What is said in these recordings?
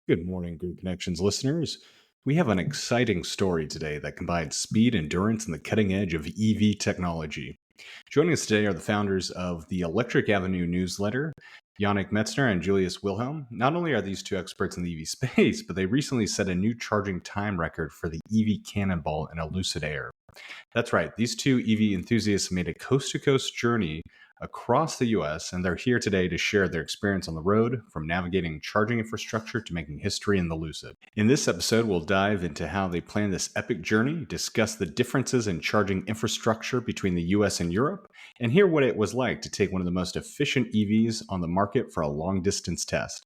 Good morning, Good Connections listeners. We have an exciting story today that combines speed, endurance, and the cutting edge of EV technology. Joining us today are the founders of the Electric Avenue newsletter, Janek Metzner and Julius Wilhelm. Not only are these two experts in the EV space, but they recently set a new charging time record for the EV Cannonball in a Lucid Air. That's right. These two EV enthusiasts made a coast to coast journey across the US, and they're here today to share their experience on the road, from navigating charging infrastructure to making history in the Lucid. In this episode, we'll dive into how they planned this epic journey, discuss the differences in charging infrastructure between the US and Europe, and hear what it was like to take one of the most efficient EVs on the market for a long distance test.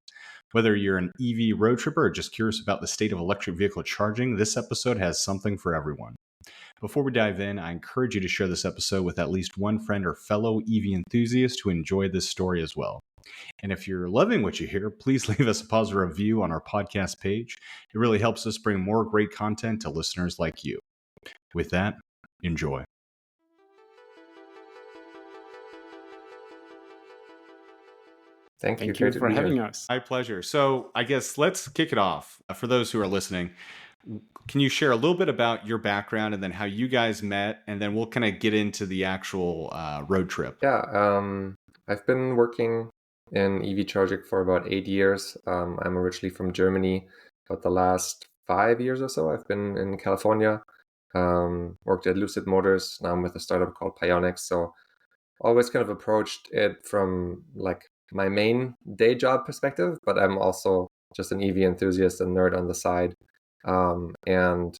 Whether you're an EV road tripper or just curious about the state of electric vehicle charging, this episode has something for everyone. Before we dive in, I encourage you to share this episode with at least one friend or fellow EV enthusiast who enjoyed this story as well. And if you're loving what you hear, please leave us a positive review on our podcast page. It really helps us bring more great content to listeners like you. With that, enjoy. Thank you Thank you to for be here. having us. My pleasure. So I guess let's kick it off. For those who are listening, can you share a little bit about your background and then how you guys met? And then we'll kind of get into the actual road trip. Yeah, I've been working in EV charging for about 8 years. I'm originally from Germany, but the last 5 years or so I've been in California. Worked at Lucid Motors. Now I'm with a startup called Pionix. So always kind of approached it from like my main day job perspective, but I'm also just an EV enthusiast and nerd on the side. And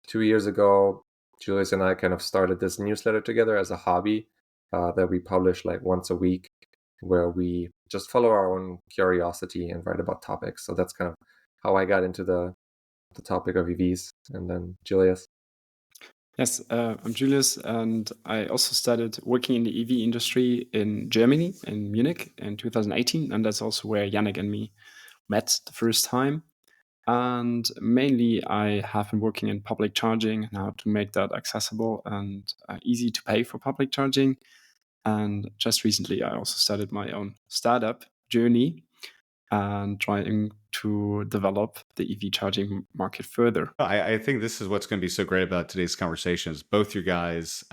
2 years ago, Julius and I kind of started this newsletter together as a hobby that we publish like once a week, where we just follow our own curiosity and write about topics. So that's kind of how I got into the topic of EVs. And then Julius. Yes, I'm Julius, and I also started working in the EV industry in Germany, in Munich, in 2018, and that's also where Janek and me met the first time. And mainly, I have been working in public charging and how to make that accessible and easy to pay for public charging. And just recently, I also started my own startup journey and trying to develop the EV charging market further. I think this is what's going to be so great about today's conversation is both you guys,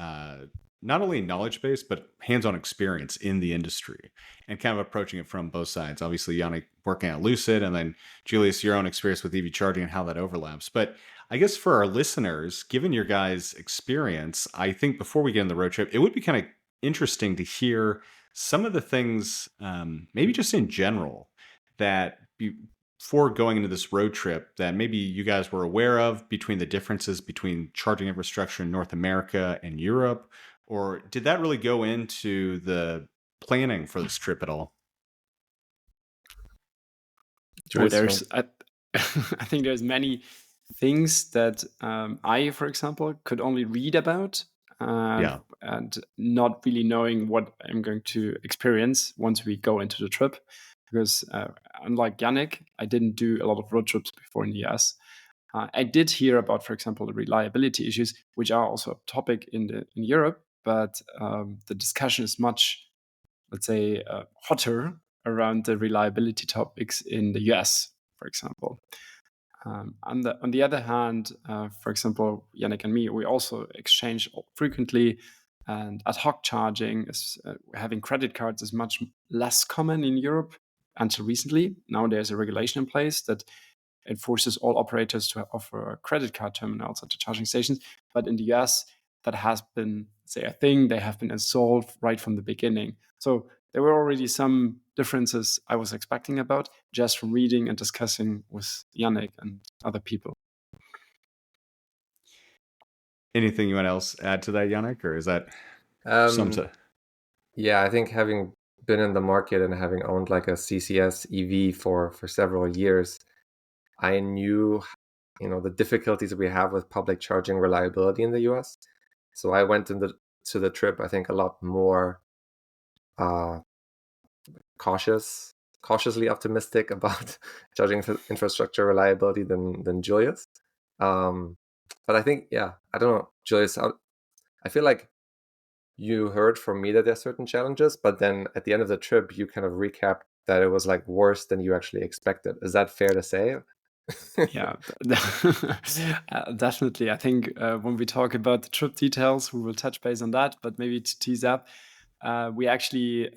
not only knowledge base, but hands-on experience in the industry and kind of approaching it from both sides. Obviously, Yannick working at Lucid, and then Julius, your own experience with EV charging and how that overlaps. But I guess for our listeners, given your guys' experience, I think before we get in the road trip, it would be kind of interesting to hear some of the things, maybe just in general, that before going into this road trip that maybe you guys were aware of between the differences between charging infrastructure in North America and Europe? Or did that really go into the planning for this trip at all? Julius, I think there's many things that I, for example, could only read about and not really knowing what I'm going to experience once we go into the trip. Because unlike Janek, I didn't do a lot of road trips before in the US. I did hear about, for example, the reliability issues, which are also a topic in Europe, but the discussion is much, let's say, hotter around the reliability topics in the US, for example. On the other hand, for example, Janek and me, we also exchange frequently, and ad hoc charging is having credit cards is much less common in Europe until recently. Now there's a regulation in place that enforces all operators to offer credit card terminals at the charging stations. But in the US, that has been, say, a thing. They have been installed right from the beginning. So there were already some differences I was expecting about just from reading and discussing with Janek and other people. Anything you want else add to that, Janek, or is that Yeah, I think having been in the market and having owned like a CCS EV for several years, I knew, the difficulties we have with public charging reliability in the US. So I went to the trip, I think, a lot more cautiously optimistic about charging infrastructure reliability than Julius. But I think, I don't know, Julius, I feel like you heard from me that there are certain challenges, but then at the end of the trip, you kind of recapped that it was like worse than you actually expected. Is that fair to say? Yeah, definitely. I think when we talk about the trip details, we will touch base on that. But maybe to tease up, we actually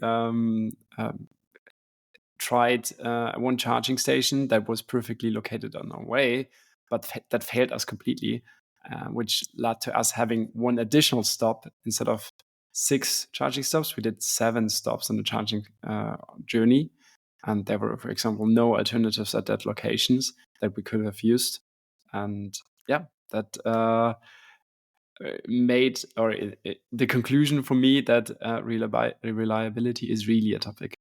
tried one charging station that was perfectly located on our way, but that failed us completely, which led to us having one additional stop instead of 6 charging stops. We did 7 stops on the charging journey, and there were, for example, no alternatives at that locations that we could have used. And yeah, that made the conclusion for me that reliability is really a topic.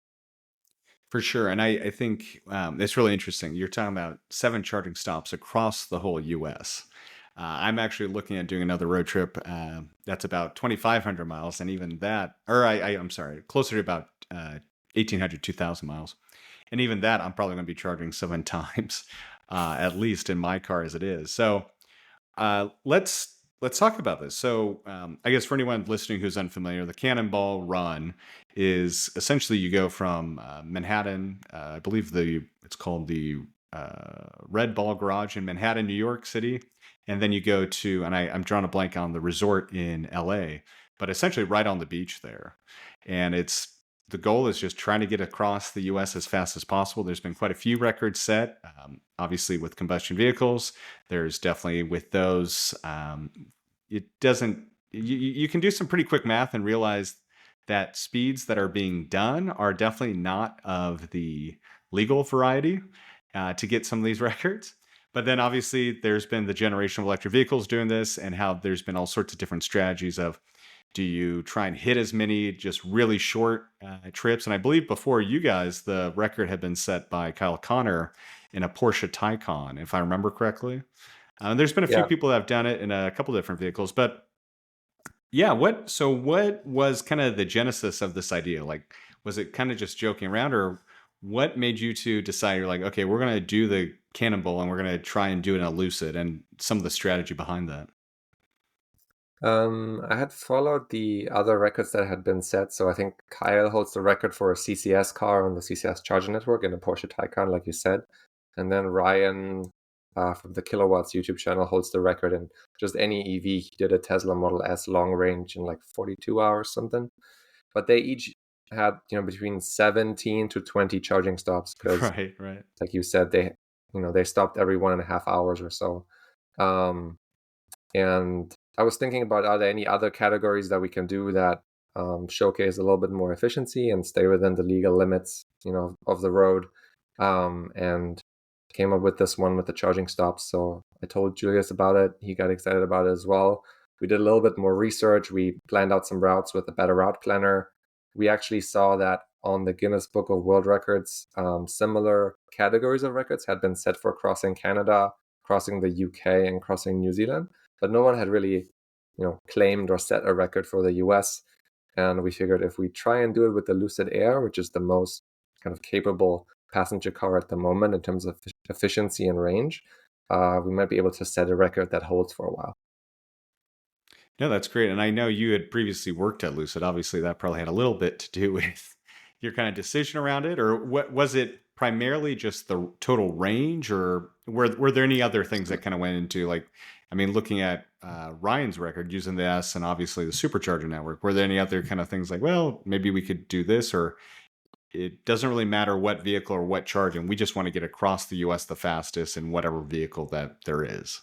For sure. And I think it's really interesting. You're talking about 7 charging stops across the whole US. I'm actually looking at doing another road trip that's about 2,500 miles. And even that, or I'm sorry, closer to about 1,800, 2,000 miles. And even that, I'm probably going to be charging 7 times, at least in my car as it is. So let's talk about this. So I guess for anyone listening who's unfamiliar, the Cannonball run is essentially you go from Manhattan, I believe it's called the Red Ball Garage in Manhattan, New York City, and then you go to, and I'm drawing a blank on the resort in LA, but essentially right on the beach there. And the goal is just trying to get across the US as fast as possible. There's been quite a few records set, obviously with combustion vehicles. There's definitely with those, it doesn't, you can do some pretty quick math and realize that speeds that are being done are definitely not of the legal variety to get some of these records. But then obviously there's been the generation of electric vehicles doing this, and how there's been all sorts of different strategies of, do you try and hit as many just really short trips? And I believe before you guys, the record had been set by Kyle Connor in a Porsche Taycan, if I remember correctly. There's been a few people that have done it in a couple different vehicles, but yeah, what was kind of the genesis of this idea? Like, was it kind of just joking around, or what made you two decide you're like, okay, we're going to do the Cannonball and we're going to try and do it in a Lucid, and some of the strategy behind that? I had followed the other records that had been set. So I think Kyle holds the record for a CCS car on the CCS charging network in a Porsche Taycan, like you said. And then Ryan from the Kilowatts YouTube channel holds the record in just any EV. He did a Tesla Model S long range in like 42 hours something. But they each had, between 17 to 20 charging stops, because right. like you said, they stopped every 1.5 hours or so. And I was thinking about, are there any other categories that we can do that showcase a little bit more efficiency and stay within the legal limits, of the road, and came up with this one with the charging stops. So I told Julius about it. He got excited about it as well. We did a little bit more research. We planned out some routes with a better route planner. We actually saw that on the Guinness Book of World Records, similar categories of records had been set for crossing Canada, crossing the UK, and crossing New Zealand. But no one had really, claimed or set a record for the US. And we figured if we try and do it with the Lucid Air, which is the most kind of capable passenger car at the moment in terms of efficiency and range, we might be able to set a record that holds for a while. No, that's great. And I know you had previously worked at Lucid. Obviously, that probably had a little bit to do with your kind of decision around it. Or what was it primarily just the total range, or were there any other things that kind of went into, like, I mean, looking at Ryan's record using the S and obviously the supercharger network, were there any other kind of things like, well, maybe we could do this, or it doesn't really matter what vehicle or what charging, we just want to get across the US the fastest in whatever vehicle that there is?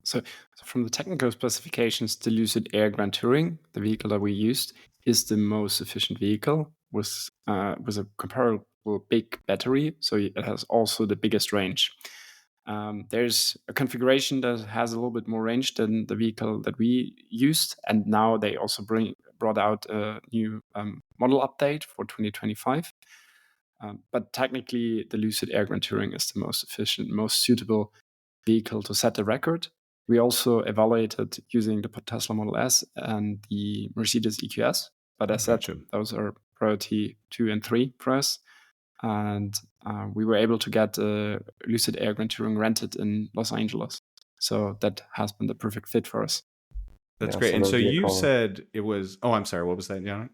So from the technical specifications, the Lucid Air Grand Touring, the vehicle that we used, is the most efficient vehicle with a comparable big battery. So it has also the biggest range. There's a configuration that has a little bit more range than the vehicle that we used, and now they also brought out a new model update for 2025. But technically, the Lucid Air Grand Touring is the most efficient, most suitable vehicle to set the record. We also evaluated using the Tesla Model S and the Mercedes EQS, but as said, those are priority 2 and 3 for us. And we were able to get Lucid Air Grand Touring rented in Los Angeles. So that has been the perfect fit for us. That's great. And so you said it was, I'm sorry, what was that, Janek?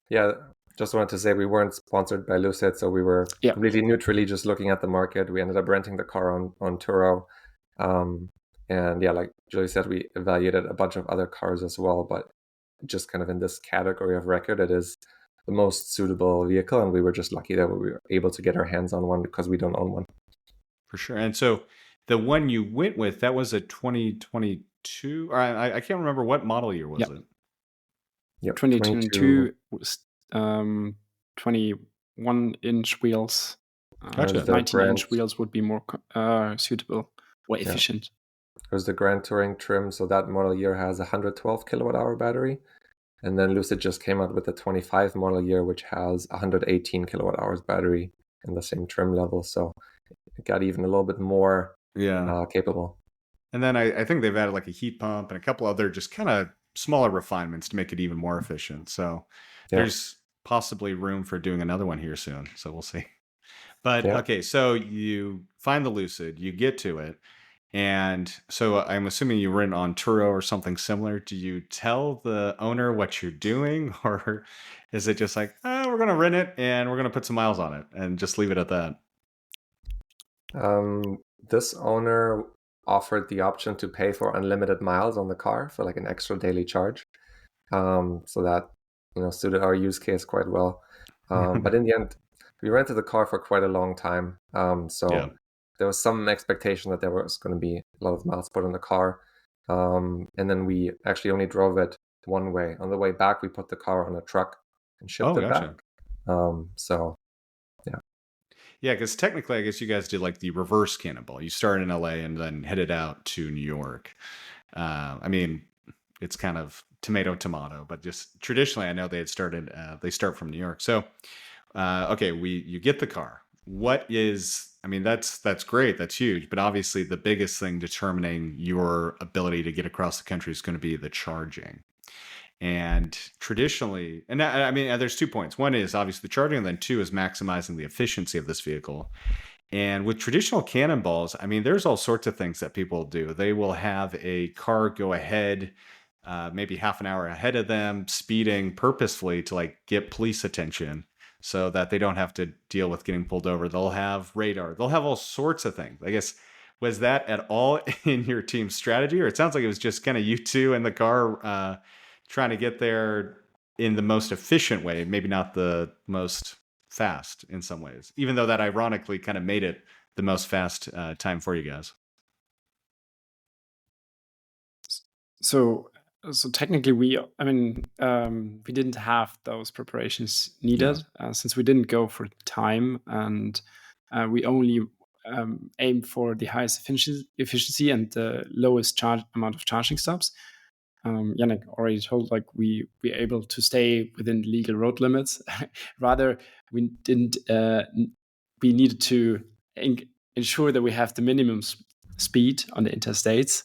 Yeah, just wanted to say we weren't sponsored by Lucid, so we were completely neutrally just looking at the market. We ended up renting the car on Turo. And yeah, like Julius said, we evaluated a bunch of other cars as well, but just kind of in this category of record, it is the most suitable vehicle. And we were just lucky that we were able to get our hands on one because we don't own one. For sure. And so the one you went with, that was a 2022, or I can't remember what model year was it? Yep, 2022 was 21-inch wheels. Gotcha. 19-inch wheels would be more suitable or efficient. It was the Grand Touring trim, so that model year has a 112 kilowatt hour battery. And then Lucid just came out with the 25 model year, which has 118 kilowatt hours battery in the same trim level. So it got even a little bit more capable. And then I think they've added like a heat pump and a couple other just kind of smaller refinements to make it even more efficient. So there's possibly room for doing another one here soon. So we'll see. But okay, so you find the Lucid, you get to it. And so I'm assuming you rent on Turo or something similar. Do you tell the owner what you're doing? Or is it just like, we're going to rent it and we're going to put some miles on it and just leave it at that? This owner offered the option to pay for unlimited miles on the car for like an extra daily charge. So that, suited our use case quite well. But in the end, we rented the car for quite a long time. There was some expectation that there was going to be a lot of miles put on the car. And then we actually only drove it one way. On the way back, we put the car on a truck and shipped it back. Yeah, because technically, I guess you guys did like the reverse Cannonball. You started in LA and then headed out to New York. I mean, it's kind of tomato, but just traditionally, I know they start from New York. So, okay, you get the car. What is, I mean, that's great. That's huge. But obviously the biggest thing determining your ability to get across the country is going to be the charging. And traditionally, and I mean, there's 2 points. One is obviously the charging, and then 2 is maximizing the efficiency of this vehicle. And with traditional Cannonballs, I mean, there's all sorts of things that people do. They will have a car go ahead, maybe half an hour ahead of them, speeding purposefully to like get police attention so that they don't have to deal with getting pulled over. They'll have radar. They'll have all sorts of things. I guess, was that at all in your team's strategy? Or it sounds like it was just kind of you two in the car trying to get there in the most efficient way, maybe not the most fast in some ways, even though that ironically kind of made it the most fast time for you guys. So technically we didn't have those preparations needed since we didn't go for time, and we only aimed for the highest efficiency and the lowest amount of charging stops. Janek already told, like we were able to stay within legal road limits. Rather, we didn't. We needed to ensure that we have the minimum speed on the interstates.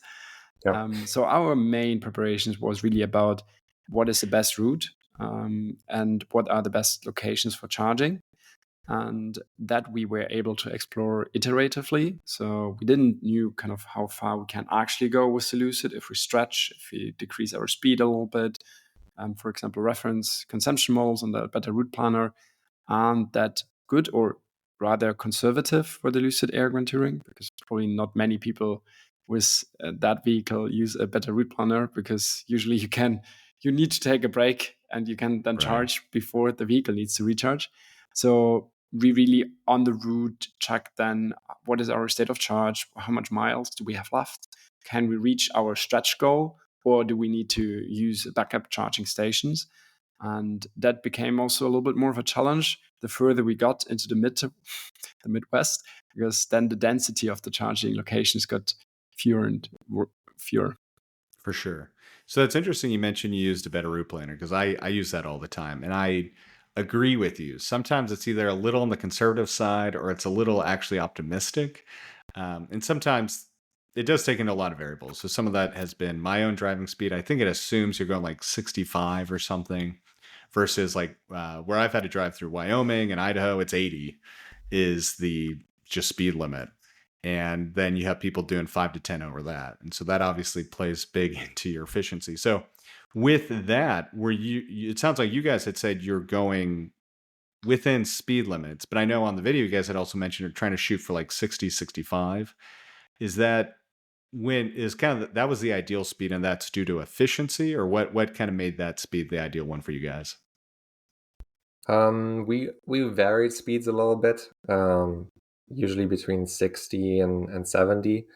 So our main preparations was really about what is the best route and what are the best locations for charging, and that we were able to explore iteratively. So we didn't knew kind of how far we can actually go with the Lucid if we stretch, if we decrease our speed a little bit. For example, reference consumption models on the better route planner, and that good or rather conservative for the Lucid Air Grand Touring, because probably not many people with that vehicle use a better route planner, because usually you need to take a break and you can then charge before the vehicle needs to recharge. So we really on the route check then what is our state of charge, how much miles do we have left, can we reach our stretch goal, or do we need to use backup charging stations? And that became also a little bit more of a challenge the further we got into the Midwest, because then the density of the charging locations got fewer and fewer. For sure. So that's interesting you mentioned you used a better route planner, because I use that all the time. And I agree with you. Sometimes it's either a little on the conservative side or it's a little actually optimistic. And sometimes it does take into a lot of variables. So some of that has been my own driving speed. I think it assumes you're going like 65 or something, versus like where I've had to drive through Wyoming and Idaho, it's 80 is the just speed limit. And then you have people doing 5 to 10 over that. And so that obviously plays big into your efficiency. So with that, it sounds like you guys had said you're going within speed limits, but I know on the video you guys had also mentioned you're trying to shoot for like 60, 65. Is that that was the ideal speed, and that's due to efficiency, or what kind of made that speed the ideal one for you guys? We varied speeds a little bit, usually between 60 and 70.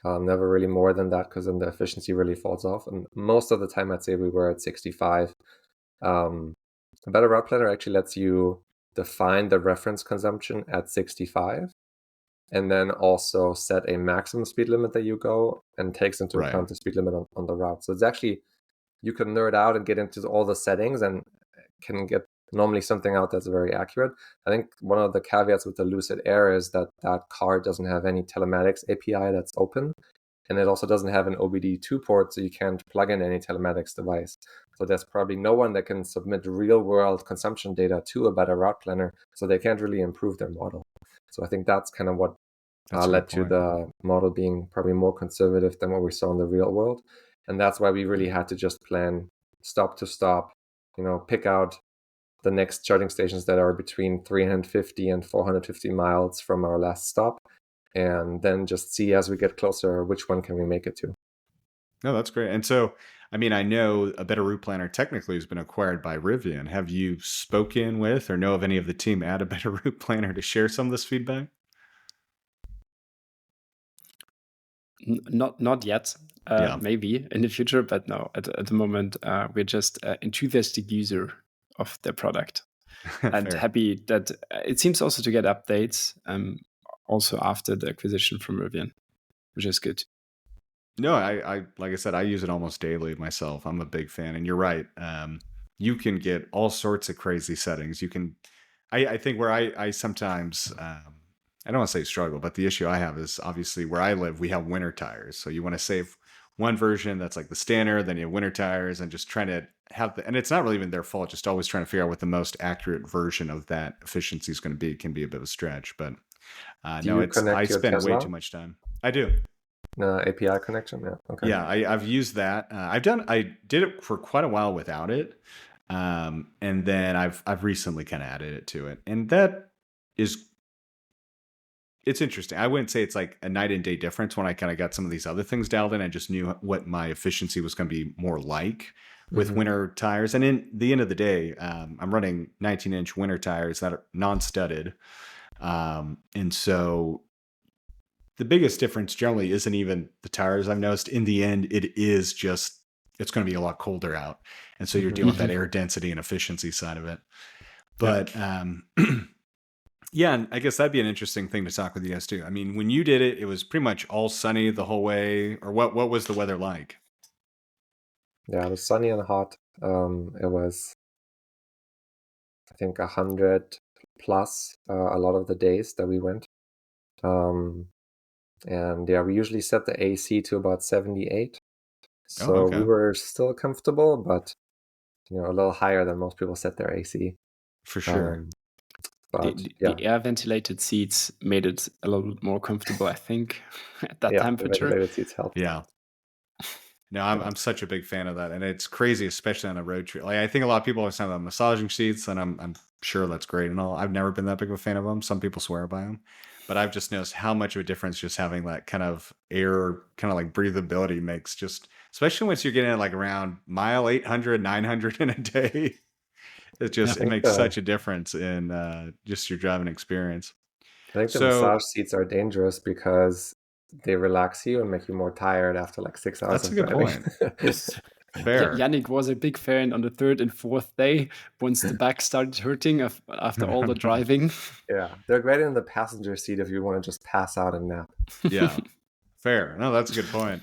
Never really more than that, because then the efficiency really falls off. And most of the time, I'd say we were at 65. A better route planner actually lets you define the reference consumption at 65, and then also set a maximum speed limit that you go, and takes into account the speed limit on the route. So it's actually, you can nerd out and get into all the settings and can get normally something out that's very accurate. I think one of the caveats with the Lucid Air is that car doesn't have any telematics API that's open, and it also doesn't have an OBD2 port, so you can't plug in any telematics device. So there's probably no one that can submit real-world consumption data to a better route planner, so they can't really improve their model. So I think that's kind of what led to the model being probably more conservative than what we saw in the real world. And that's why we really had to just plan stop to stop, pick out the next charging stations that are between 350 and 450 miles from our last stop, and then just see as we get closer which one can we make it to. No, that's great. And so, I mean, I know a better route planner technically has been acquired by Rivian. Have you spoken with or know of any of the team at a better route planner to share some of this feedback? Not yet. Maybe in the future, but no. At the moment, we're just enthusiastic user of the product, and happy that it seems also to get updates. Also after the acquisition from Rivian, which is good. No, I like I said, I use it almost daily myself. I'm a big fan, and you're right. You can get all sorts of crazy settings. You can, I think where I sometimes, I don't want to say struggle, but the issue I have is obviously where I live, we have winter tires. So you want to save one version that's like the standard, then you have winter tires, and just trying to have and it's not really even their fault, just always trying to figure out what the most accurate version of that efficiency is going to be. It can be a bit of a stretch, but I spend way too much time. I do. API connection, yeah. Okay. Yeah, I've used that. I did it for quite a while without it, and then I've recently kind of added it to it, and it's interesting. I wouldn't say it's like a night and day difference when I kind of got some of these other things dialed in. I just knew what my efficiency was going to be more like with winter tires. And in the end of the day, I'm running 19-inch winter tires that are non-studded, and so the biggest difference generally isn't even the tires. I've noticed in the end, it's going to be a lot colder out. And so you're dealing with that air density and efficiency side of it. But yeah, and I guess that'd be an interesting thing to talk with you guys too. I mean, when you did it, it was pretty much all sunny the whole way, or what was the weather like? Yeah, it was sunny and hot. It was, I think, 100 plus a lot of the days that we went. And yeah, we usually set the AC to about 78. So we were still comfortable, but a little higher than most people set their AC. For sure. But the air ventilated seats made it a little bit more comfortable, I think, at that temperature. The ventilated seats helped. Yeah. No, I'm such a big fan of that, and it's crazy, especially on a road trip. Like, I think a lot of people are saying about massaging seats, and I'm sure that's great and all. I've never been that big of a fan of them. Some people swear by them, but I've just noticed how much of a difference just having that kind of air, kind of like breathability makes. Just especially once you're getting like around mile 800, 900 in a day, it makes such a difference in just your driving experience. I think the massage seats are dangerous because they relax you and make you more tired after like 6 hours. That's a good point. Fair. Janek was a big fan on the third and fourth day once the back started hurting after all the driving. Yeah, they're great in the passenger seat if you want to just pass out and nap. Yeah, fair. No, that's a good point.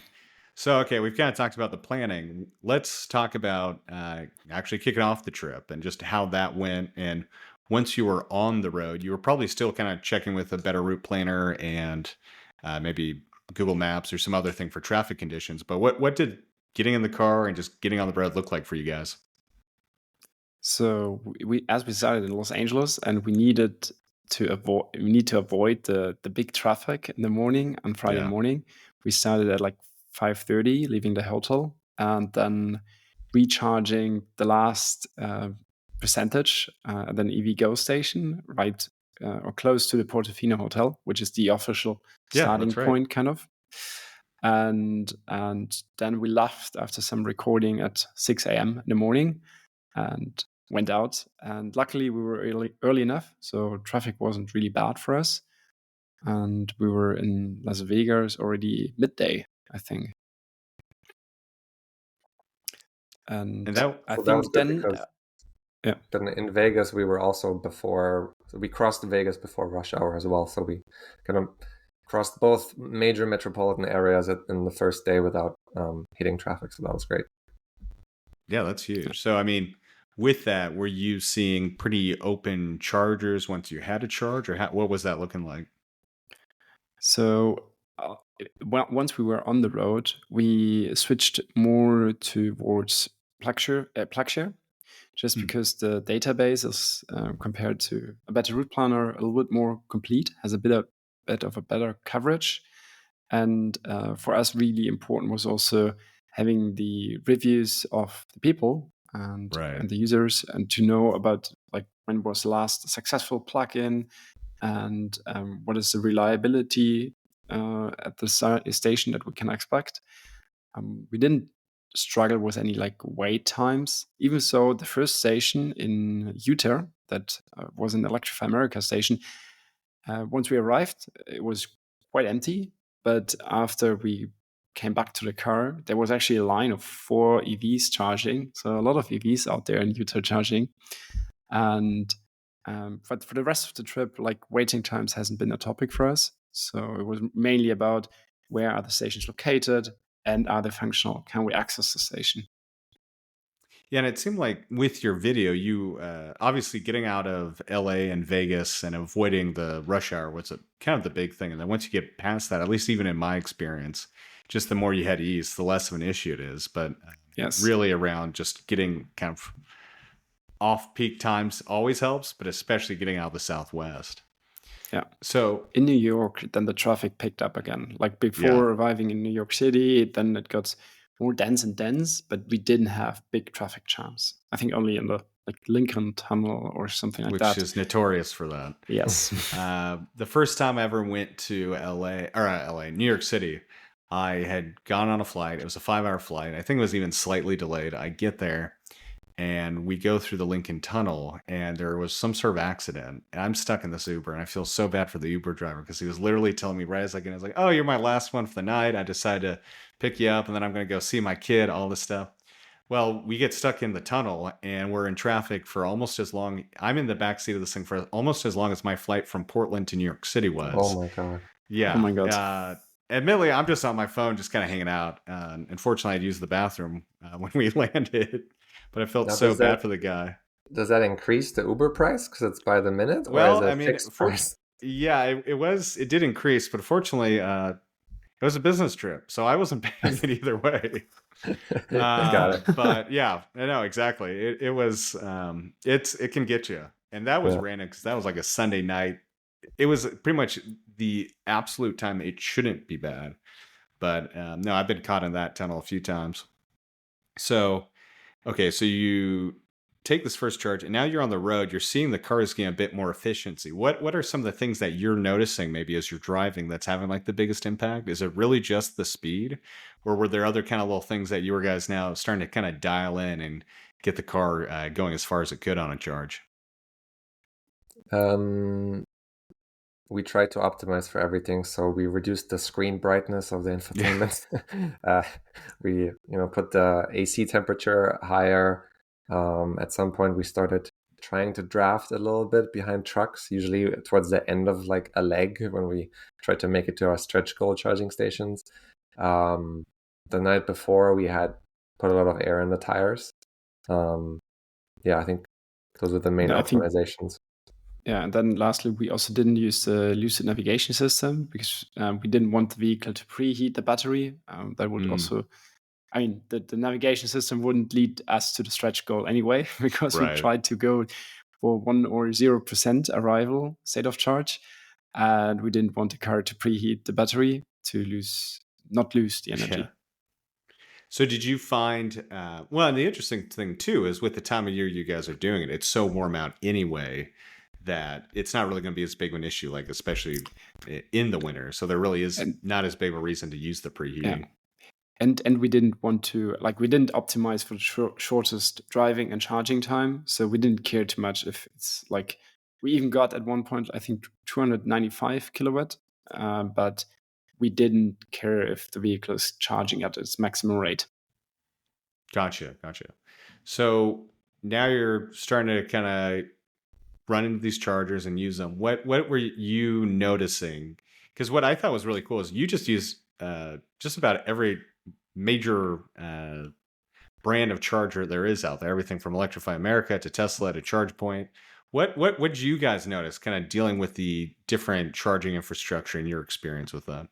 So, okay, we've kind of talked about the planning. Let's talk about actually kicking off the trip and just how that went. And once you were on the road, you were probably still kind of checking with a better route planner and maybe Google Maps or some other thing for traffic conditions. But what did getting in the car and just getting on the road look like for you guys? So we started in Los Angeles, and we need to avoid the big traffic in the morning on Friday morning. We started at like 5:30, leaving the hotel, and then recharging the last percentage at an EVgo station, right, or close to the Portofino Hotel, which is the official starting point, kind of. And then we left after some recording at 6 a.m. in the morning and went out. And luckily, we were early enough, so traffic wasn't really bad for us. And we were in Las Vegas already midday, I think. And I think then, then in Vegas we were also before. So we crossed Vegas before rush hour as well. So we kind of crossed both major metropolitan areas in the first day without hitting traffic. So that was great. Yeah, that's huge. So I mean, with that, were you seeing pretty open chargers once you had a charge, or what was that looking like? So once we were on the road, we switched more towards PlugShare, just because the database is, compared to a better route planner, a little bit more complete, has a bit of a better coverage. And for us, really important was also having the reviews of the people and the users, and to know about like when was the last successful plugin, and what is the reliability at the station that we can expect. We didn't struggle with any like wait times, even so the first station in Utah that was an Electrify America station, once we arrived, it was quite empty, but after we came back to the car, there was actually a line of 4 EVs charging, so a lot of EVs out there in Utah charging. And but for the rest of the trip, like waiting times hasn't been a topic for us. So it was mainly about where are the stations located and are they functional? Can we access the station? Yeah, and it seemed like with your video, you obviously getting out of LA and Vegas and avoiding the rush hour was kind of the big thing. And then once you get past that, at least even in my experience, just the more you head east, the less of an issue it is. But really around just getting kind of off-peak times always helps, but especially getting out of the Southwest. Yeah. So in New York, then the traffic picked up again. Like before arriving in New York City, then it got more dense, but we didn't have big traffic jams. I think only in the like Lincoln Tunnel or something like that. Which is notorious for that. Yes. The first time I ever went to New York City, I had gone on a flight. It was a 5-hour flight. I think it was even slightly delayed. I get there and we go through the Lincoln Tunnel, and there was some sort of accident. And I'm stuck in this Uber, and I feel so bad for the Uber driver because he was literally telling me right as I get in, I was like, "Oh, you're my last one for the night. I decided to pick you up, and then I'm going to go see my kid," all this stuff. Well, we get stuck in the tunnel, and we're in traffic for almost as long. I'm in the backseat of this thing for almost as long as my flight from Portland to New York City was. Oh, my God. Yeah. Oh, my God. Admittedly, I'm just on my phone, just kind of hanging out. Unfortunately, I'd used the bathroom when we landed. But I felt so bad for the guy. Does that increase the Uber price because it's by the minute? Well, or is it fixed price? Yeah, it did increase, but fortunately, it was a business trip, so I wasn't paying it either way. Got it. But yeah, I know exactly. It was it can get you, and that was random because that was like a Sunday night. It was pretty much the absolute time it shouldn't be bad, but no, I've been caught in that tunnel a few times. So. Okay, so you take this first charge, and now you're on the road. You're seeing the cars getting a bit more efficiency. What are some of the things that you're noticing maybe as you're driving that's having like the biggest impact? Is it really just the speed, or were there other kind of little things that you were guys now starting to kind of dial in and get the car going as far as it could on a charge? We tried to optimize for everything, so we reduced the screen brightness of the infotainment. We put the AC temperature higher. At some point we started trying to draft a little bit behind trucks, usually towards the end of like a leg when we tried to make it to our stretch goal charging stations. The night before we had put a lot of air in the tires. I think those are the main optimizations. And then lastly, we also didn't use the Lucid navigation system because we didn't want the vehicle to preheat the battery. That would also, I mean, the navigation system wouldn't lead us to the stretch goal anyway, because we tried to go for 1 or 0% arrival state of charge. And we didn't want the car to preheat the battery to not lose the energy. Yeah. So did you find, well, and the interesting thing too is with the time of year you guys are doing it, it's so warm out anyway that it's not really going to be as big of an issue, like especially in the winter. So there really is not as big of a reason to use the preheating. Yeah. And we didn't want to, like, we didn't optimize for the shortest driving and charging time. So we didn't care too much if it's like, we even got at one point, I think 295 kilowatt, but we didn't care if the vehicle is charging at its maximum rate. Gotcha. So now you're starting to kind of run into these chargers and use them. What were you noticing? Because what I thought was really cool is you just use just about every major brand of charger there is out there. Everything from Electrify America to Tesla to ChargePoint. What did you guys notice kind of dealing with the different charging infrastructure and your experience with that?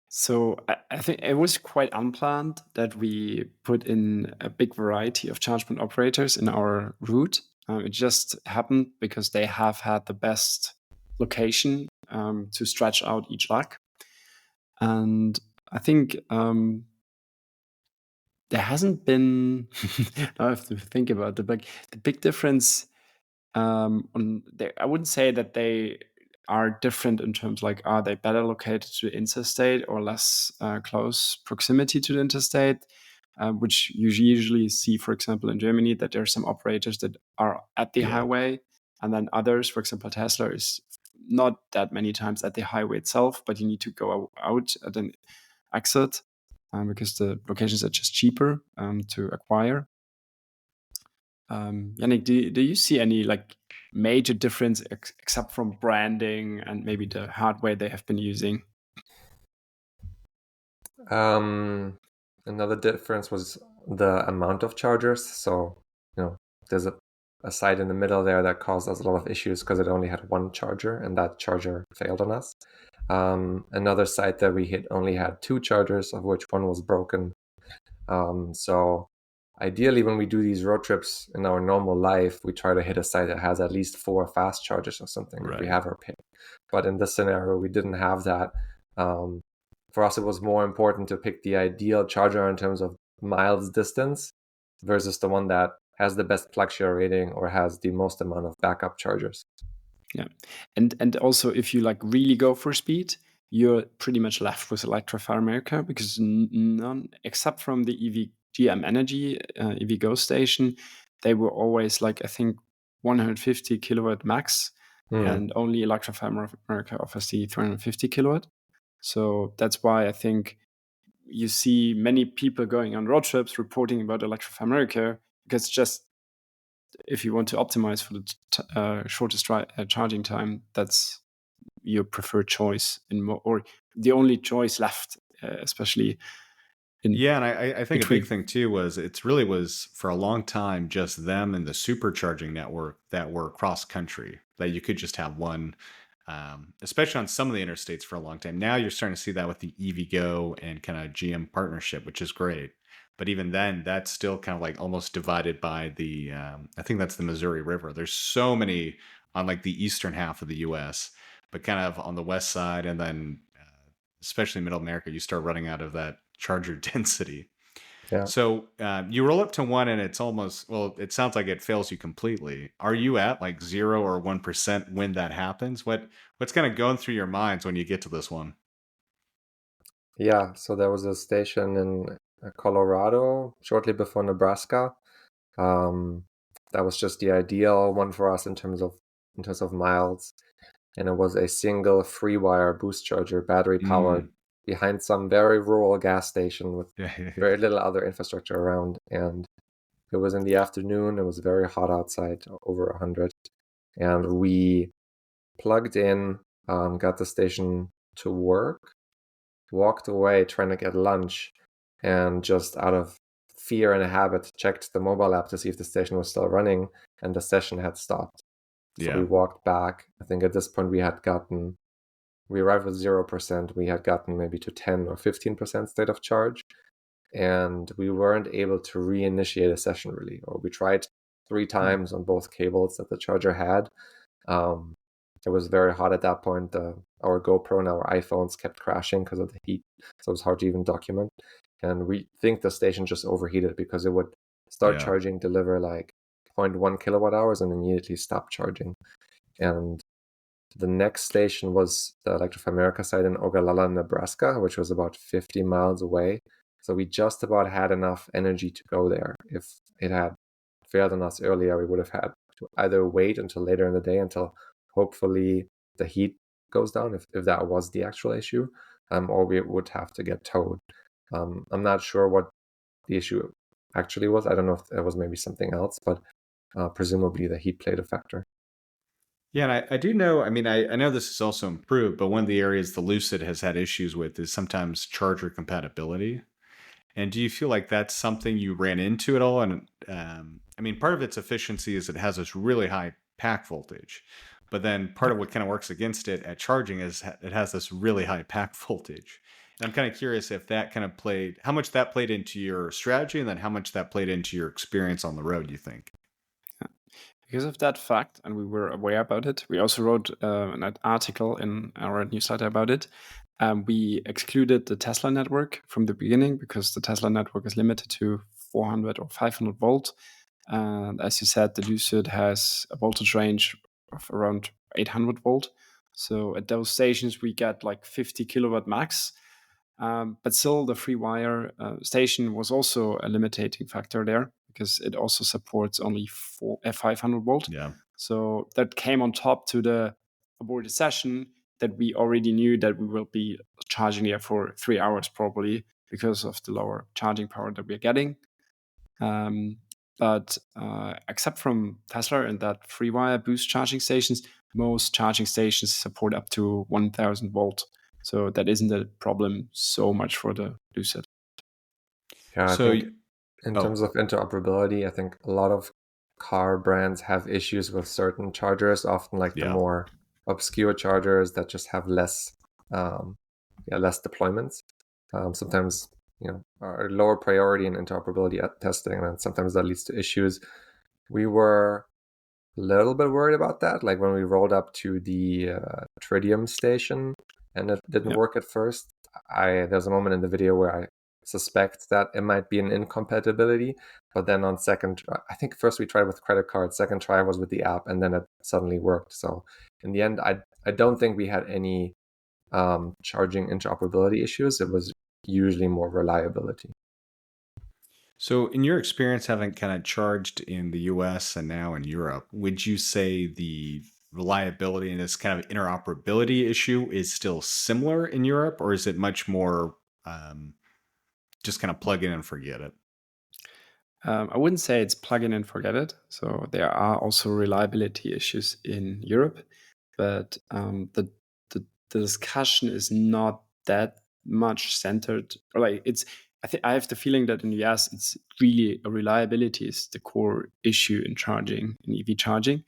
So I think it was quite unplanned that we put in a big variety of charge point operators in our route. It just happened because they have had the best location to stretch out each leg. And I think there hasn't been, now I have to think about the big difference on there. I wouldn't say that they are different in terms like, are they better located to the interstate or less close proximity to the interstate, which you usually see, for example, in Germany, that there are some operators that are at the highway, and then others, for example, Tesla is not that many times at the highway itself, but you need to go out at an exit because the locations are just cheaper to acquire. Janek, do you see any like major difference except from branding and maybe the hardware they have been using? Another difference was the amount of chargers. So, there's a site in the middle there that caused us a lot of issues because it only had one charger and that charger failed on us. Another site that we hit only had 2 chargers, of which one was broken. So ideally, when we do these road trips in our normal life, we try to hit a site that has at least 4 fast chargers or something. Right. If we have our pick. But in this scenario, we didn't have that. For us, it was more important to pick the ideal charger in terms of miles distance versus the one that has the best plug share rating or has the most amount of backup chargers. Yeah. And also, if you like really go for speed, you're pretty much left with Electrify America because none, except from the GM Energy EV Go station, they were always like, I think, 150 kilowatt max, and only Electrify America offers the 350 kilowatt. So that's why I think you see many people going on road trips reporting about Electrify America, because just if you want to optimize for the shortest charging time, that's your preferred choice or the only choice left, especially in and I think a big thing too was it really was for a long time just them and the supercharging network that were cross country, that you could just have one, especially on some of the interstates for a long time. Now you're starting to see that with the EVgo and kind of GM partnership, which is great. But even then, that's still kind of like almost divided by the, I think that's the Missouri River. There's so many on like the eastern half of the U.S., but kind of on the west side, and then especially Middle America, you start running out of that charger density. Yeah. So you roll up to 1 and it's almost, well, it sounds like it fails you completely. Are you at like 0 or 1% when that happens? What's kind of going through your minds when you get to this one? Yeah, so there was a station in Colorado shortly before Nebraska. That was just the ideal one for us in terms of miles, and it was a single free-wire boost charger, battery powered, behind some very rural gas station with very little other infrastructure around. And it was in the afternoon. It was very hot outside, over 100, and we plugged in, got the station to work, walked away trying to get lunch, and just out of fear and a habit checked the mobile app to see if the station was still running, and the session had stopped. So we walked back. I think at this point we arrived with 0%. We had gotten maybe to 10 or 15% state of charge, and we weren't able to reinitiate a session really, or we tried 3 times on both cables that the charger had. It was very hot at that point. The our GoPro and our iPhones kept crashing because of the heat, so it was hard to even document. And we think the station just overheated because it would start charging, deliver like 0.1 kilowatt hours, and immediately stop charging. And the next station was the Electrify America site in Ogallala, Nebraska, which was about 50 miles away. So we just about had enough energy to go there. If it had failed on us earlier, we would have had to either wait until later in the day until hopefully the heat goes down, if that was the actual issue, or we would have to get towed. I'm not sure what the issue actually was. I don't know if it was maybe something else, but presumably the heat played a factor. Yeah, and I do know, I mean, I know this is also improved, but one of the areas the Lucid has had issues with is sometimes charger compatibility. And do you feel like that's something you ran into at all? And I mean, part of its efficiency is it has this really high pack voltage, but then part of what kind of works against it at charging is it has this really high pack voltage. And I'm kind of curious if that kind of played, how much that played into your strategy, and then how much that played into your experience on the road, you think? Because of that fact, and we were aware about it, we also wrote an article in our newsletter about it. We excluded the Tesla network from the beginning because the Tesla network is limited to 400 or 500 volt. And as you said, the Lucid has a voltage range of around 800 volt. So at those stations, we get like 50 kilowatt max. But still, the FreeWire station was also a limiting factor there because it also supports only 500 volt. Yeah. So that came on top to the aborted session that we already knew that we will be charging there for 3 hours probably because of the lower charging power that we're getting. But except from Tesla and that FreeWire boost charging stations, most charging stations support up to 1000 volt. So that isn't a problem so much for the Lucid. Yeah, I think in terms of interoperability, I think a lot of car brands have issues with certain chargers, often like the more obscure chargers that just have less deployments. Sometimes, are lower priority in interoperability at testing, and sometimes that leads to issues. We were a little bit worried about that, like when we rolled up to the Tritium station and it didn't work at first. There's a moment in the video where I suspect that it might be an incompatibility, but then on second, I think first we tried with credit card, second try was with the app, and then it suddenly worked. So in the end, I don't think we had any charging interoperability issues. It was usually more reliability. So in your experience having kind of charged in the US and now in Europe, would you say the reliability and this kind of interoperability issue is still similar in Europe, or is it much more just kind of plug in and forget it? I wouldn't say it's plug in and forget it. So there are also reliability issues in Europe, but the discussion is not that much centered. Or like I have the feeling that in the US, it's really reliability is the core issue in charging, in EV charging.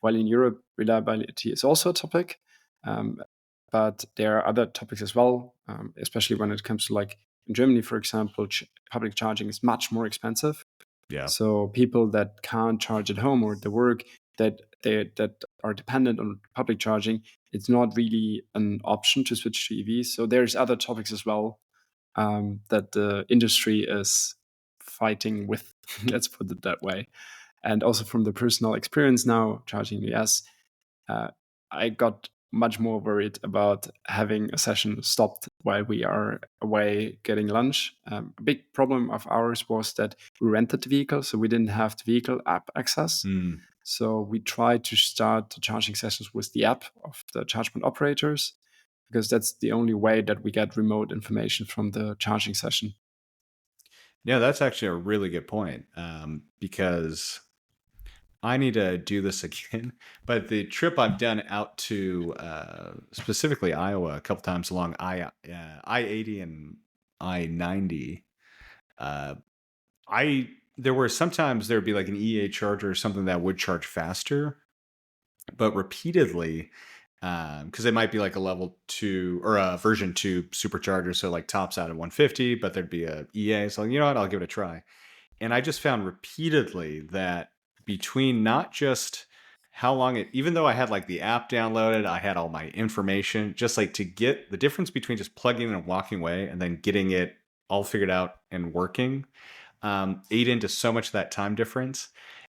While in Europe, reliability is also a topic, but there are other topics as well, especially when it comes to like in Germany, for example, public charging is much more expensive. Yeah. So people that can't charge at home or the work that are dependent on public charging, it's not really an option to switch to EVs. So there's other topics as well that the industry is fighting with. Let's put it that way. And also from the personal experience now charging in the US, I got much more worried about having a session stopped while we are away getting lunch. A big problem of ours was that we rented the vehicle, so we didn't have the vehicle app access. So we tried to start the charging sessions with the app of the charge point operators, because that's the only way that we get remote information from the charging session. Yeah, that's actually a really good point, because I need to do this again. But the trip I've done out to specifically Iowa a couple times along I-80 and I-90, there were sometimes there'd be like an EA charger or something that would charge faster, but repeatedly, because it might be like a level 2 or a version 2 supercharger, so like tops out at 150, but there'd be a EA. So you know what, I'll give it a try. And I just found repeatedly that between not just how long it, even though I had like the app downloaded, I had all my information, just like to get the difference between just plugging in and walking away and then getting it all figured out and working, ate into so much of that time difference.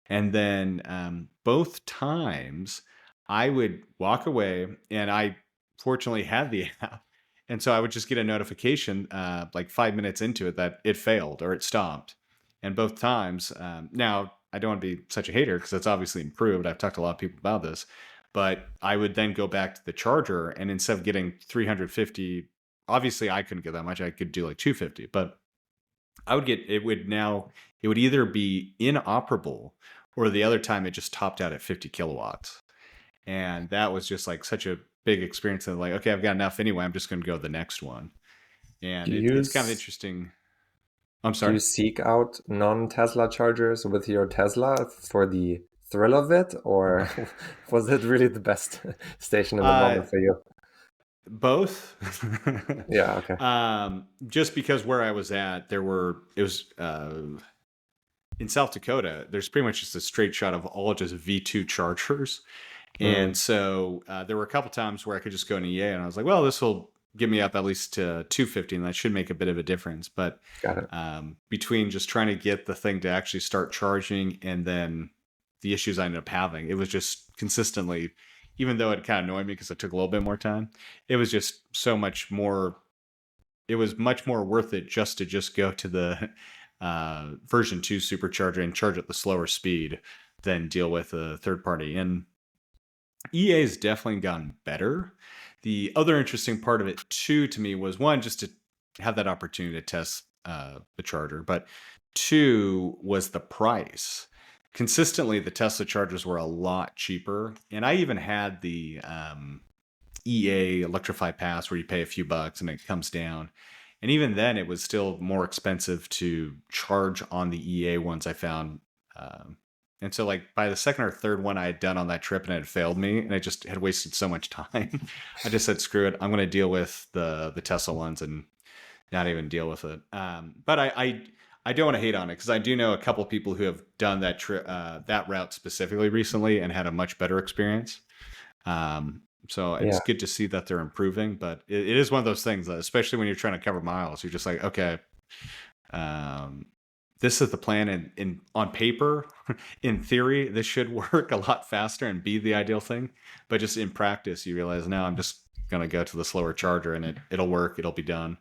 And then both times I would walk away, and I fortunately had the app. And so I would just get a notification like 5 minutes into it that it failed or it stopped. And both times, now I don't want to be such a hater because it's obviously improved. I've talked to a lot of people about this, but I would then go back to the charger, and instead of getting 350, obviously I couldn't get that much. I could do like 250, but I would get, it would either be inoperable or the other time it just topped out at 50 kilowatts. And that was just like such a big experience. And like, okay, I've got enough anyway. I'm just going to go to the next one. And it's kind of interesting. I'm sorry. Do you seek out non-Tesla chargers with your Tesla for the thrill of it, or was it really the best station in the moment for you? Both. Yeah, okay. Just because where I was at, it was in South Dakota, there's pretty much just a straight shot of all just V2 chargers. And so there were a couple times where I could just go in EA, and I was like, well, this will get me up at least to 250, and that should make a bit of a difference. But between just trying to get the thing to actually start charging and then the issues I ended up having, it was just consistently, even though it kind of annoyed me because it took a little bit more time, it was just so much more, it was much more worth it just to go to the version 2 supercharger and charge at the slower speed than deal with a third party. And EA has definitely gotten better. The other interesting part of it too to me was, one, just to have that opportunity to test the charger, but two was the price. Consistently, the Tesla chargers were a lot cheaper, and I even had the EA Electrify Pass where you pay a few bucks and it comes down. And even then, it was still more expensive to charge on the EA ones I found. And so like by the second or third one I had done on that trip and it had failed me and I just had wasted so much time, I just said, screw it. I'm going to deal with the Tesla ones and not even deal with it. But I don't want to hate on it because I do know a couple of people who have done that that route specifically recently and had a much better experience. So it's good to see that they're improving, but it is one of those things that, especially when you're trying to cover miles, you're just like, okay, this is the plan, and on paper, in theory, this should work a lot faster and be the ideal thing. But just in practice, you realize, now I'm just going to go to the slower charger and it'll work. It'll be done.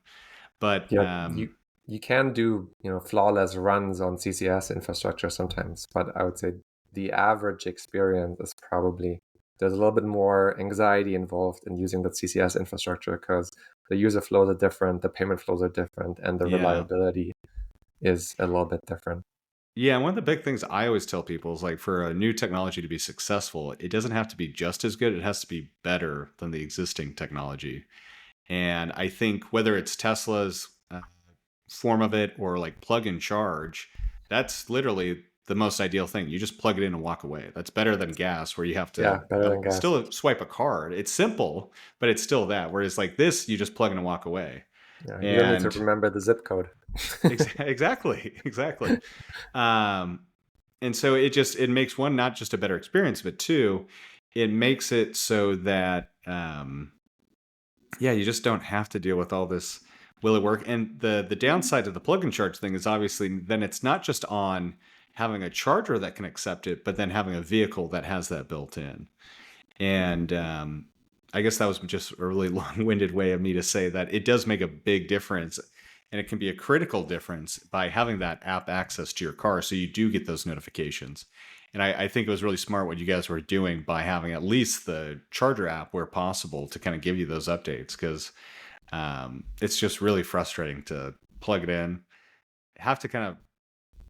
But you can do flawless runs on CCS infrastructure sometimes. But I would say the average experience is probably, there's a little bit more anxiety involved in using that CCS infrastructure because the user flows are different, the payment flows are different, and the reliability is a little bit different. Yeah, and one of the big things I always tell people is, like, for a new technology to be successful, it doesn't have to be just as good. It has to be better than the existing technology. And I think whether it's Tesla's form of it or like plug and charge, that's literally the most ideal thing. You just plug it in and walk away. That's better than gas, where you have to still swipe a card. It's simple, but it's still that. Whereas like this, you just plug in and walk away. Yeah, you don't need to remember the zip code. Exactly. And so it makes, one, not just a better experience, but two, it makes it so that you just don't have to deal with all this. Will it work? And the downside of the plug and charge thing is obviously then it's not just on having a charger that can accept it, but then having a vehicle that has that built in. And I guess that was just a really long-winded way of me to say that it does make a big difference, and it can be a critical difference by having that app access to your car, so you do get those notifications. And I think it was really smart what you guys were doing by having at least the charger app where possible to kind of give you those updates, because it's just really frustrating to plug it in, have to kind of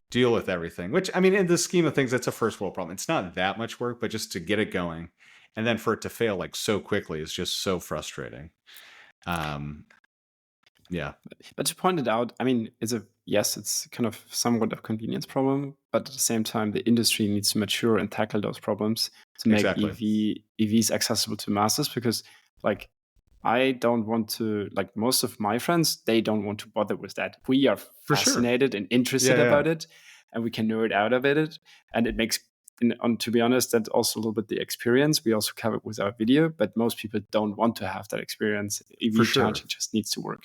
deal with everything, which, I mean, in the scheme of things, that's a first world problem. It's not that much work, but just to get it going. And then for it to fail like so quickly is just so frustrating. Yeah. But to point it out, I mean, it's kind of somewhat a convenience problem, but at the same time, the industry needs to mature and tackle those problems to make EVs accessible to masses. Because like, I don't want to, like most of my friends, they don't want to bother with that. We are fascinated and interested about it, and we can nerd out about it, and it makes to be honest, that's also a little bit the experience. We also cover it with our video, but most people don't want to have that experience. EV charging just needs to work.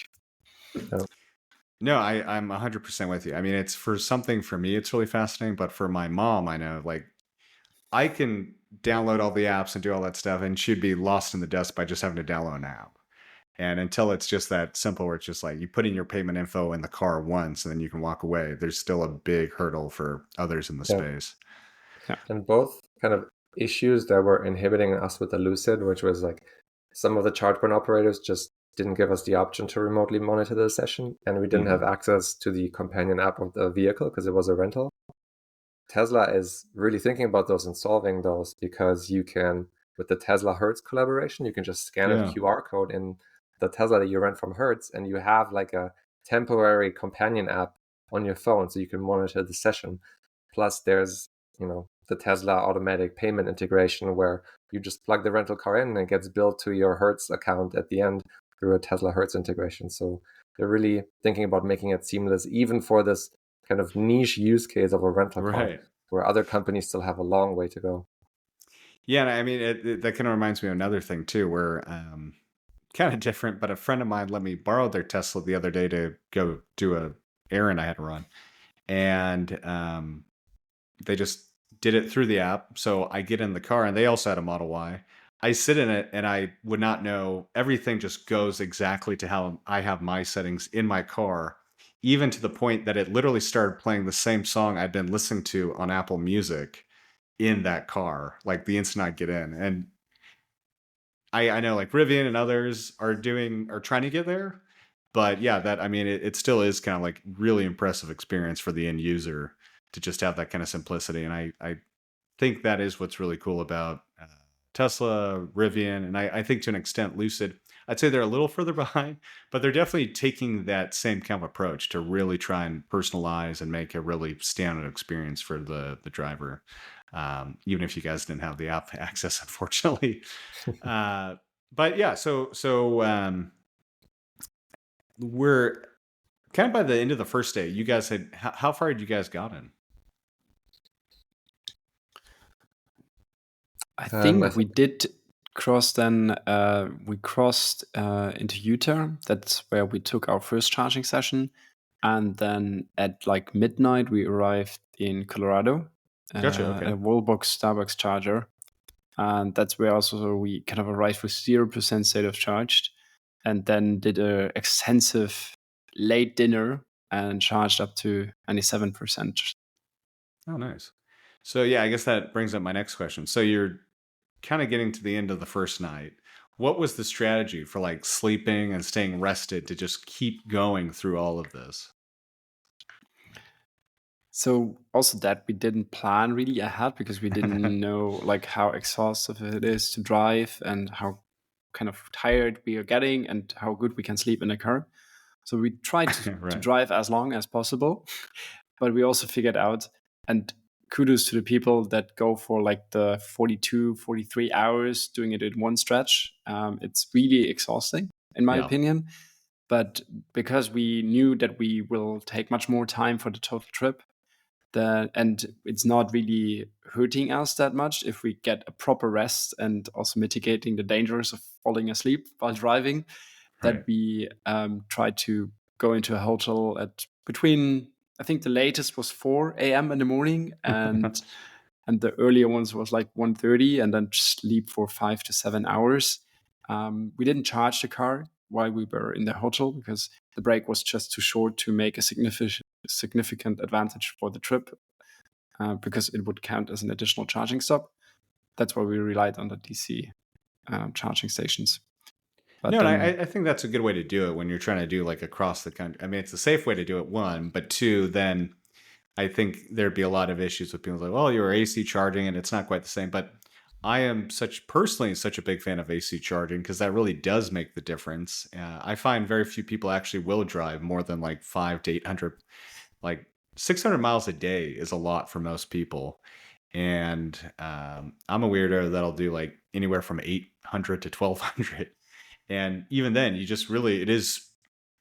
No, I'm 100% with you. I mean, it's for something for me, it's really fascinating, but for my mom, I know, like, I can download all the apps and do all that stuff, and she'd be lost in the dust by just having to download an app. And until it's just that simple, where it's just like you put in your payment info in the car once and then you can walk away, there's still a big hurdle for others in the space. Yeah. And both kind of issues that were inhibiting us with the Lucid, which was like some of the charge point operators just didn't give us the option to remotely monitor the session, and we didn't have access to the companion app of the vehicle because it was a rental. Tesla is really thinking about those and solving those, because you can, with the Tesla Hertz collaboration, you can just scan a QR code in the Tesla that you rent from Hertz, and you have like a temporary companion app on your phone so you can monitor the session. Plus there's, the Tesla automatic payment integration where you just plug the rental car in and it gets billed to your Hertz account at the end through a Tesla Hertz integration. So they're really thinking about making it seamless, even for this kind of niche use case of a rental car, where other companies still have a long way to go. Yeah, I mean, that kind of reminds me of another thing too, where kind of different, but a friend of mine let me borrow their Tesla the other day to go do a errand I had to run, and they just did it through the app. So I get in the car, and they also had a Model Y. I sit in it, and I would not know. Everything just goes exactly to how I have my settings in my car, even to the point that it literally started playing the same song I'd been listening to on Apple Music in that car, like the instant I get in. And I know like Rivian and others are trying to get there, but yeah, it still is kind of like really impressive experience for the end user to just have that kind of simplicity. And I think that is what's really cool about Tesla, Rivian, and I think to an extent Lucid. I'd say they're a little further behind, but they're definitely taking that same kind of approach to really try and personalize and make a really standard experience for the driver. Even if you guys didn't have the app access, unfortunately. But yeah, so we're kind of by the end of the first day. You guys had, how far had you guys gotten? I think we did cross then, we crossed into Utah. That's where we took our first charging session. And then at like midnight, we arrived in Colorado. Gotcha, okay. A Wallbox Starbucks charger. And that's where also we kind of arrived with 0% state of charge, and then did a extensive late dinner and charged up to 97%. Oh, nice. So yeah, I guess that brings up my next question. So you're kind of getting to the end of the first night. What was the strategy for like sleeping and staying rested to just keep going through all of this? So also that we didn't plan really ahead, because we didn't know like how exhaustive it is to drive and how kind of tired we are getting and how good we can sleep in a car. So we tried to drive as long as possible, but we also figured out, and kudos to the people that go for like the 42, 43 hours doing it in one stretch. It's really exhausting in my opinion. But because we knew that we will take much more time for the total trip, and it's not really hurting us that much if we get a proper rest and also mitigating the dangers of falling asleep while driving, that we try to go into a hotel at between, I think the latest was 4 a.m. in the morning, and and the earlier ones was like 1:30, and then sleep for 5 to 7 hours. We didn't charge the car while we were in the hotel because the break was just too short to make a significant advantage for the trip, because it would count as an additional charging stop. That's why we relied on the DC charging stations. But no, and I think that's a good way to do it when you're trying to do like across the country. I mean, it's a safe way to do it, one, but two, then I think there'd be a lot of issues with people like, well, you're AC charging and it's not quite the same. But I am personally such a big fan of AC charging because that really does make the difference. I find very few people actually will drive more than like 500 to 800, like 600 miles a day is a lot for most people. And I'm a weirdo that'll do like anywhere from 800 to 1200. And even then, you just really, it is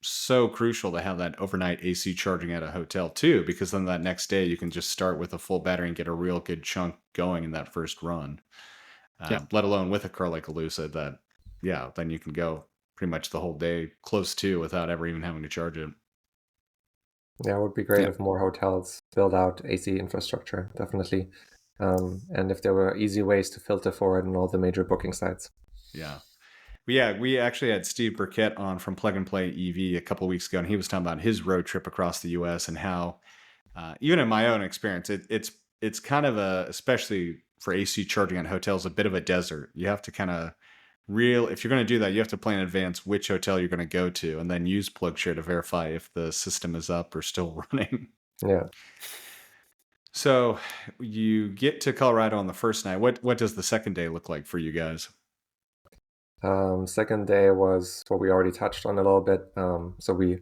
so crucial to have that overnight AC charging at a hotel too, because then that next day you can just start with a full battery and get a real good chunk going in that first run. Let alone with a car like a Lucid that, then you can go pretty much the whole day close to without ever even having to charge it. Yeah, it would be great if more hotels build out AC infrastructure, definitely. And if there were easy ways to filter for it in all the major booking sites. Yeah. We actually had Steve Burkett on from Plug and Play EV a couple of weeks ago, and he was talking about his road trip across the U.S. and how, even in my own experience, it's kind of especially for AC charging at hotels, a bit of a desert. You have to kind of if you're going to do that, you have to plan in advance which hotel you're going to go to, and then use PlugShare to verify if the system is up or still running. Yeah. So you get to Colorado on the first night. What does the second day look like for you guys? Second day was what we already touched on a little bit. So we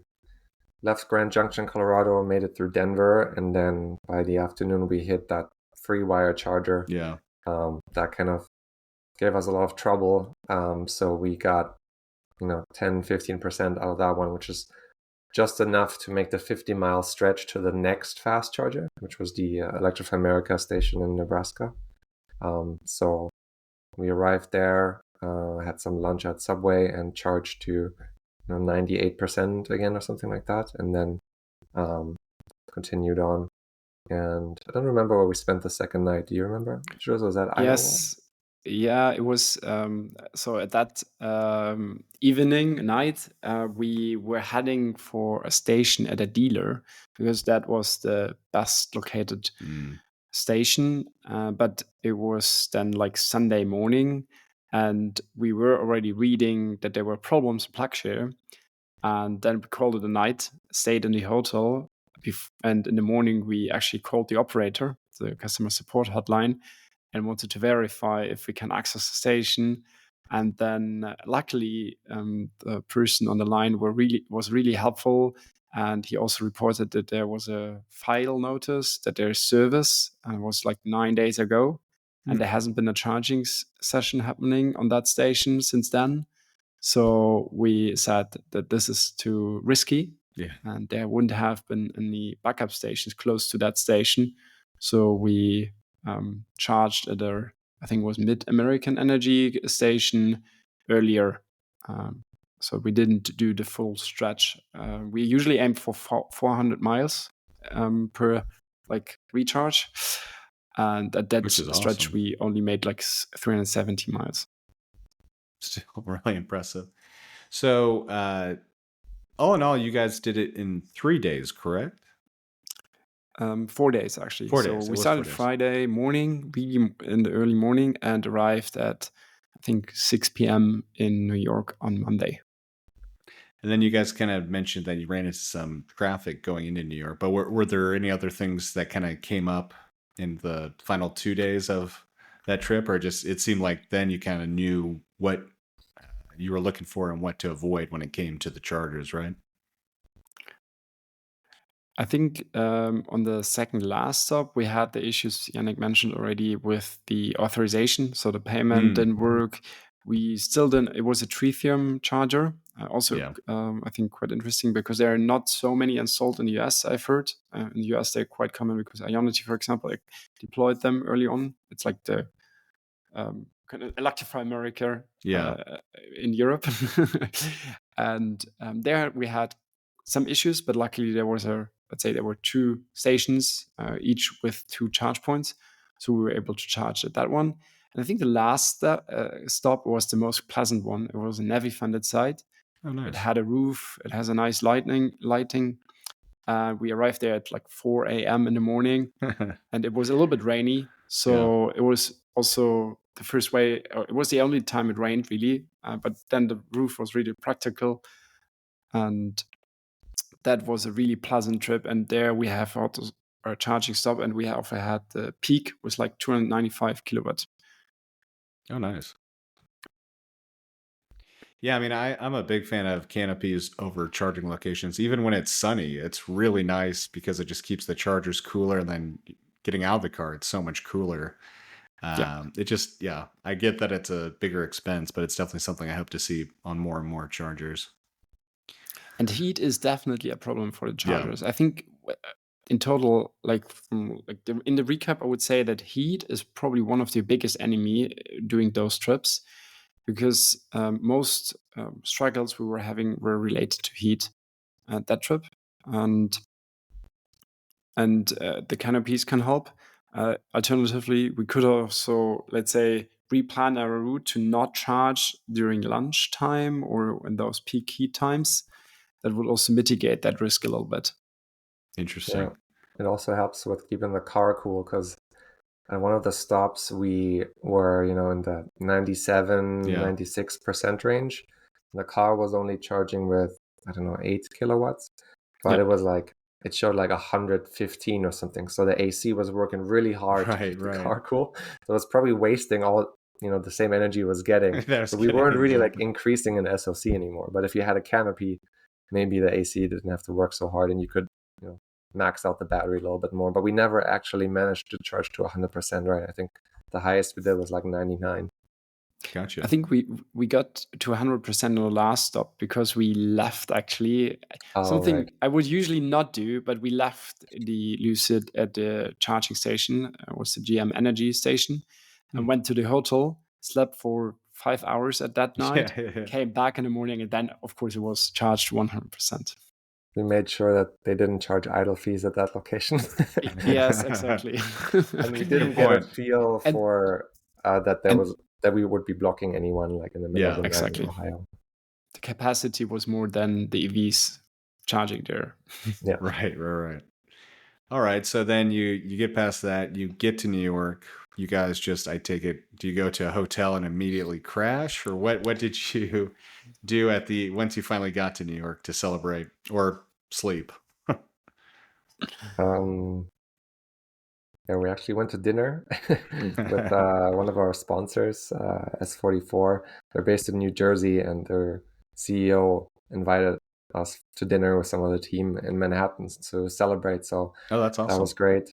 left Grand Junction, Colorado, made it through Denver, and then by the afternoon we hit that free wire charger. Yeah. That kind of gave us a lot of trouble. So we got 10-15% out of that one, which is just enough to make the 50-mile stretch to the next fast charger, which was the Electrify America station in Nebraska. So we arrived there, had some lunch at Subway, and charged to 98% again or something like that, and then continued on. And I don't remember where we spent the second night. Do you remember? Was that Iowa? Yes. Yeah, it was. So at that evening, night, we were heading for a station at a dealer because that was the best located station. But it was then like Sunday morning, and we were already reading that there were problems with PlugShare. And then we called it a night, stayed in the hotel, and in the morning we actually called the operator, the customer support hotline, and wanted to verify if we can access the station. And then luckily, the person on the line was really helpful. And he also reported that there was a file notice that there's service, and it was like 9 days ago. And there hasn't been a charging session happening on that station since then. So we said that this is too risky. Yeah. And there wouldn't have been any backup stations close to that station. So we charged at I think it was Mid-American Energy station earlier. So we didn't do the full stretch. We usually aim for 400 miles per recharge. And at that stretch, awesome. We only made like 370 miles. Still really impressive. So all in all, you guys did it in 3 days, correct? 4 days, actually. 4 days. So we started Friday morning, really in the early morning, and arrived at, I think, 6 p.m. in New York on Monday. And then you guys kind of mentioned that you ran into some traffic going into New York, but were there any other things that kind of came up in the final 2 days of that trip, or just it seemed like then you kind of knew what you were looking for and what to avoid when it came to the chargers, right? I think on the second last stop, we had the issues Janek mentioned already with the authorization. So the payment didn't work. We still didn't. It was a tritium charger. I think quite interesting because there are not so many installed in the US, I've heard. In the US, they're quite common because Ionity, for example, deployed them early on. It's like the kind of Electrify America in Europe. And there we had some issues, but luckily there were 2 stations, each with 2 charge points. So we were able to charge at that one. And I think the last stop was the most pleasant one. It was a Navy-funded site. Oh, nice. It had a roof. It has a nice lighting. We arrived there at like 4 a.m. in the morning, and it was a little bit rainy. So it was also the first way. It was the only time it rained, really. But then the roof was really practical, and that was a really pleasant trip. And there we have also our charging stop, and we also had the peak was like 295 kilowatts. Oh, nice. Yeah, I mean, I'm a big fan of canopies over charging locations. Even when it's sunny, it's really nice because it just keeps the chargers cooler, and then getting out of the car, it's so much cooler. It just, I get that it's a bigger expense, but it's definitely something I hope to see on more and more chargers. And heat is definitely a problem for the Yeah. chargers. I think in total, in the recap, I would say that heat is probably one of the biggest enemy during those trips, because most struggles we were having were related to heat at that trip, and the canopies can help. Alternatively, we could also, let's say, replan our route to not charge during lunchtime or in those peak heat times. That would also mitigate that risk a little bit. Interesting. Yeah. It also helps with keeping the car cool, because at one of the stops we were, in the 97, 96% range. The car was only charging with, I don't know, 8 kilowatts, but it was like, it showed like 115 or something. So the AC was working really hard to keep the car cool. So it's probably wasting all, the same energy it was getting. So we weren't really like increasing an SOC anymore. But if you had a canopy, maybe the AC didn't have to work so hard and you could, max out the battery a little bit more. But we never actually managed to charge to 100%, right? I think the highest we did was like 99. Gotcha. I think we got to 100% on the last stop because we left actually something right. I would usually not do, but we left the Lucid at the charging station. It was the GM Energy station, and went to the hotel, slept for 5 hours at that night, came back in the morning, and then of course it was charged 100%. We made sure that they didn't charge idle fees at that location. Yes, exactly. And we didn't get a feel for that we would be blocking anyone like in the middle of the night in Ohio. The capacity was more than the EVs charging there. Yeah. Right. All right. So then you get past that, you get to New York. You guys just, I take it, do you go to a hotel and immediately crash, or what did you do once you finally got to New York to celebrate or sleep? Yeah, we actually went to dinner with one of our sponsors, S44. They're based in New Jersey, and their CEO invited us to dinner with some of the team in Manhattan to celebrate. So that's awesome. That was great.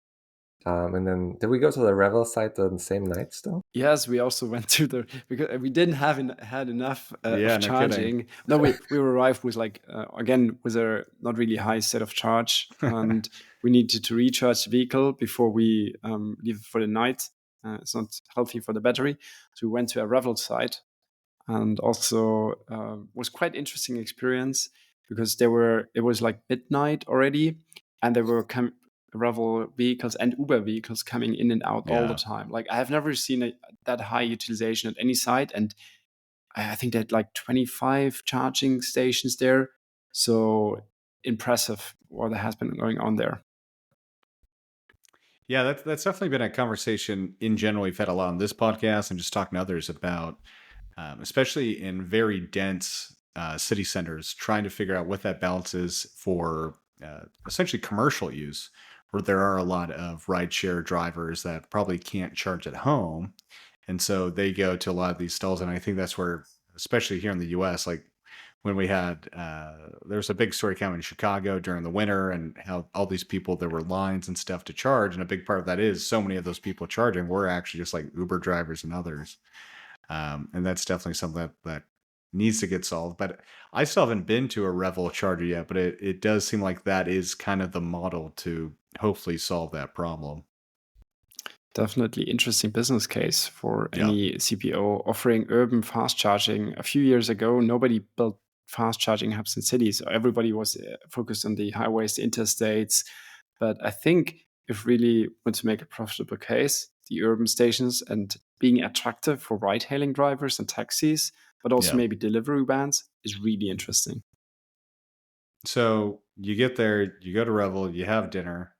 And then did we go to the Revel site the same night still? Yes, we also went to because we didn't had enough of charging. No, we arrived with again with a not really high set of charge, and we needed to recharge the vehicle before we leave for the night. It's not healthy for the battery, so we went to a Revel site, and also was quite interesting experience because it was like midnight already, and there were Revel vehicles and Uber vehicles coming in and out all the time. Like I have never seen that high utilization at any site, and I think they had like 25 charging stations there. So impressive what has been going on there. Yeah, that's definitely been a conversation in general we've had a lot on this podcast and just talking to others about, especially in very dense city centers, trying to figure out what that balance is for essentially commercial use, where there are a lot of rideshare drivers that probably can't charge at home. And so they go to a lot of these stalls. And I think that's where, especially here in the US, like when we had, there's a big story coming in Chicago during the winter and how all these people, there were lines and stuff to charge. And a big part of that is so many of those people charging were actually just like Uber drivers and others. And that's definitely something that needs to get solved. But I still haven't been to a Revel charger yet, but it does seem like that is kind of the model to hopefully solve that problem. Definitely interesting business case for any CPO offering urban fast charging. A few years ago, nobody built fast charging hubs in cities. Everybody was focused on the highways, the interstates. But I think if really want to make a profitable case, the urban stations and being attractive for ride-hailing drivers and taxis, but also maybe delivery vans, is really interesting. So you get there, you go to Revel, you have dinner.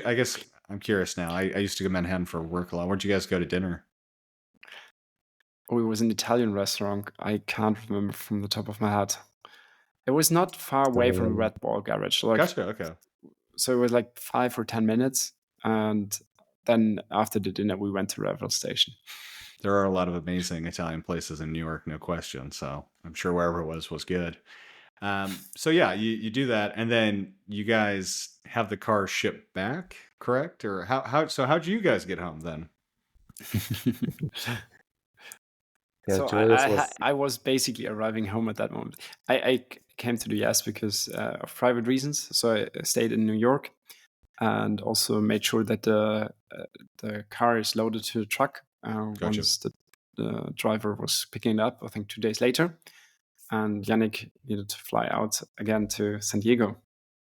I guess I'm curious now. I used to go to Manhattan for work a lot. Where'd you guys go to dinner? Oh, it was an Italian restaurant. I can't remember from the top of my head. It was not far away from the Red Ball garage. Gotcha, okay. So it was like 5 or 10 minutes. And then after the dinner, we went to Revel Station. There are a lot of amazing Italian places in New York, no question. So I'm sure wherever it was good. So yeah, you do that, and then you guys have the car shipped back, correct? Or how'd you guys get home then? Yeah, So Julius I was basically arriving home at that moment. I came to the US because of private reasons. So I stayed in New York and also made sure that the car is loaded to the truck once the driver was picking it up, I think 2 days later. And Janek needed to fly out again to San Diego.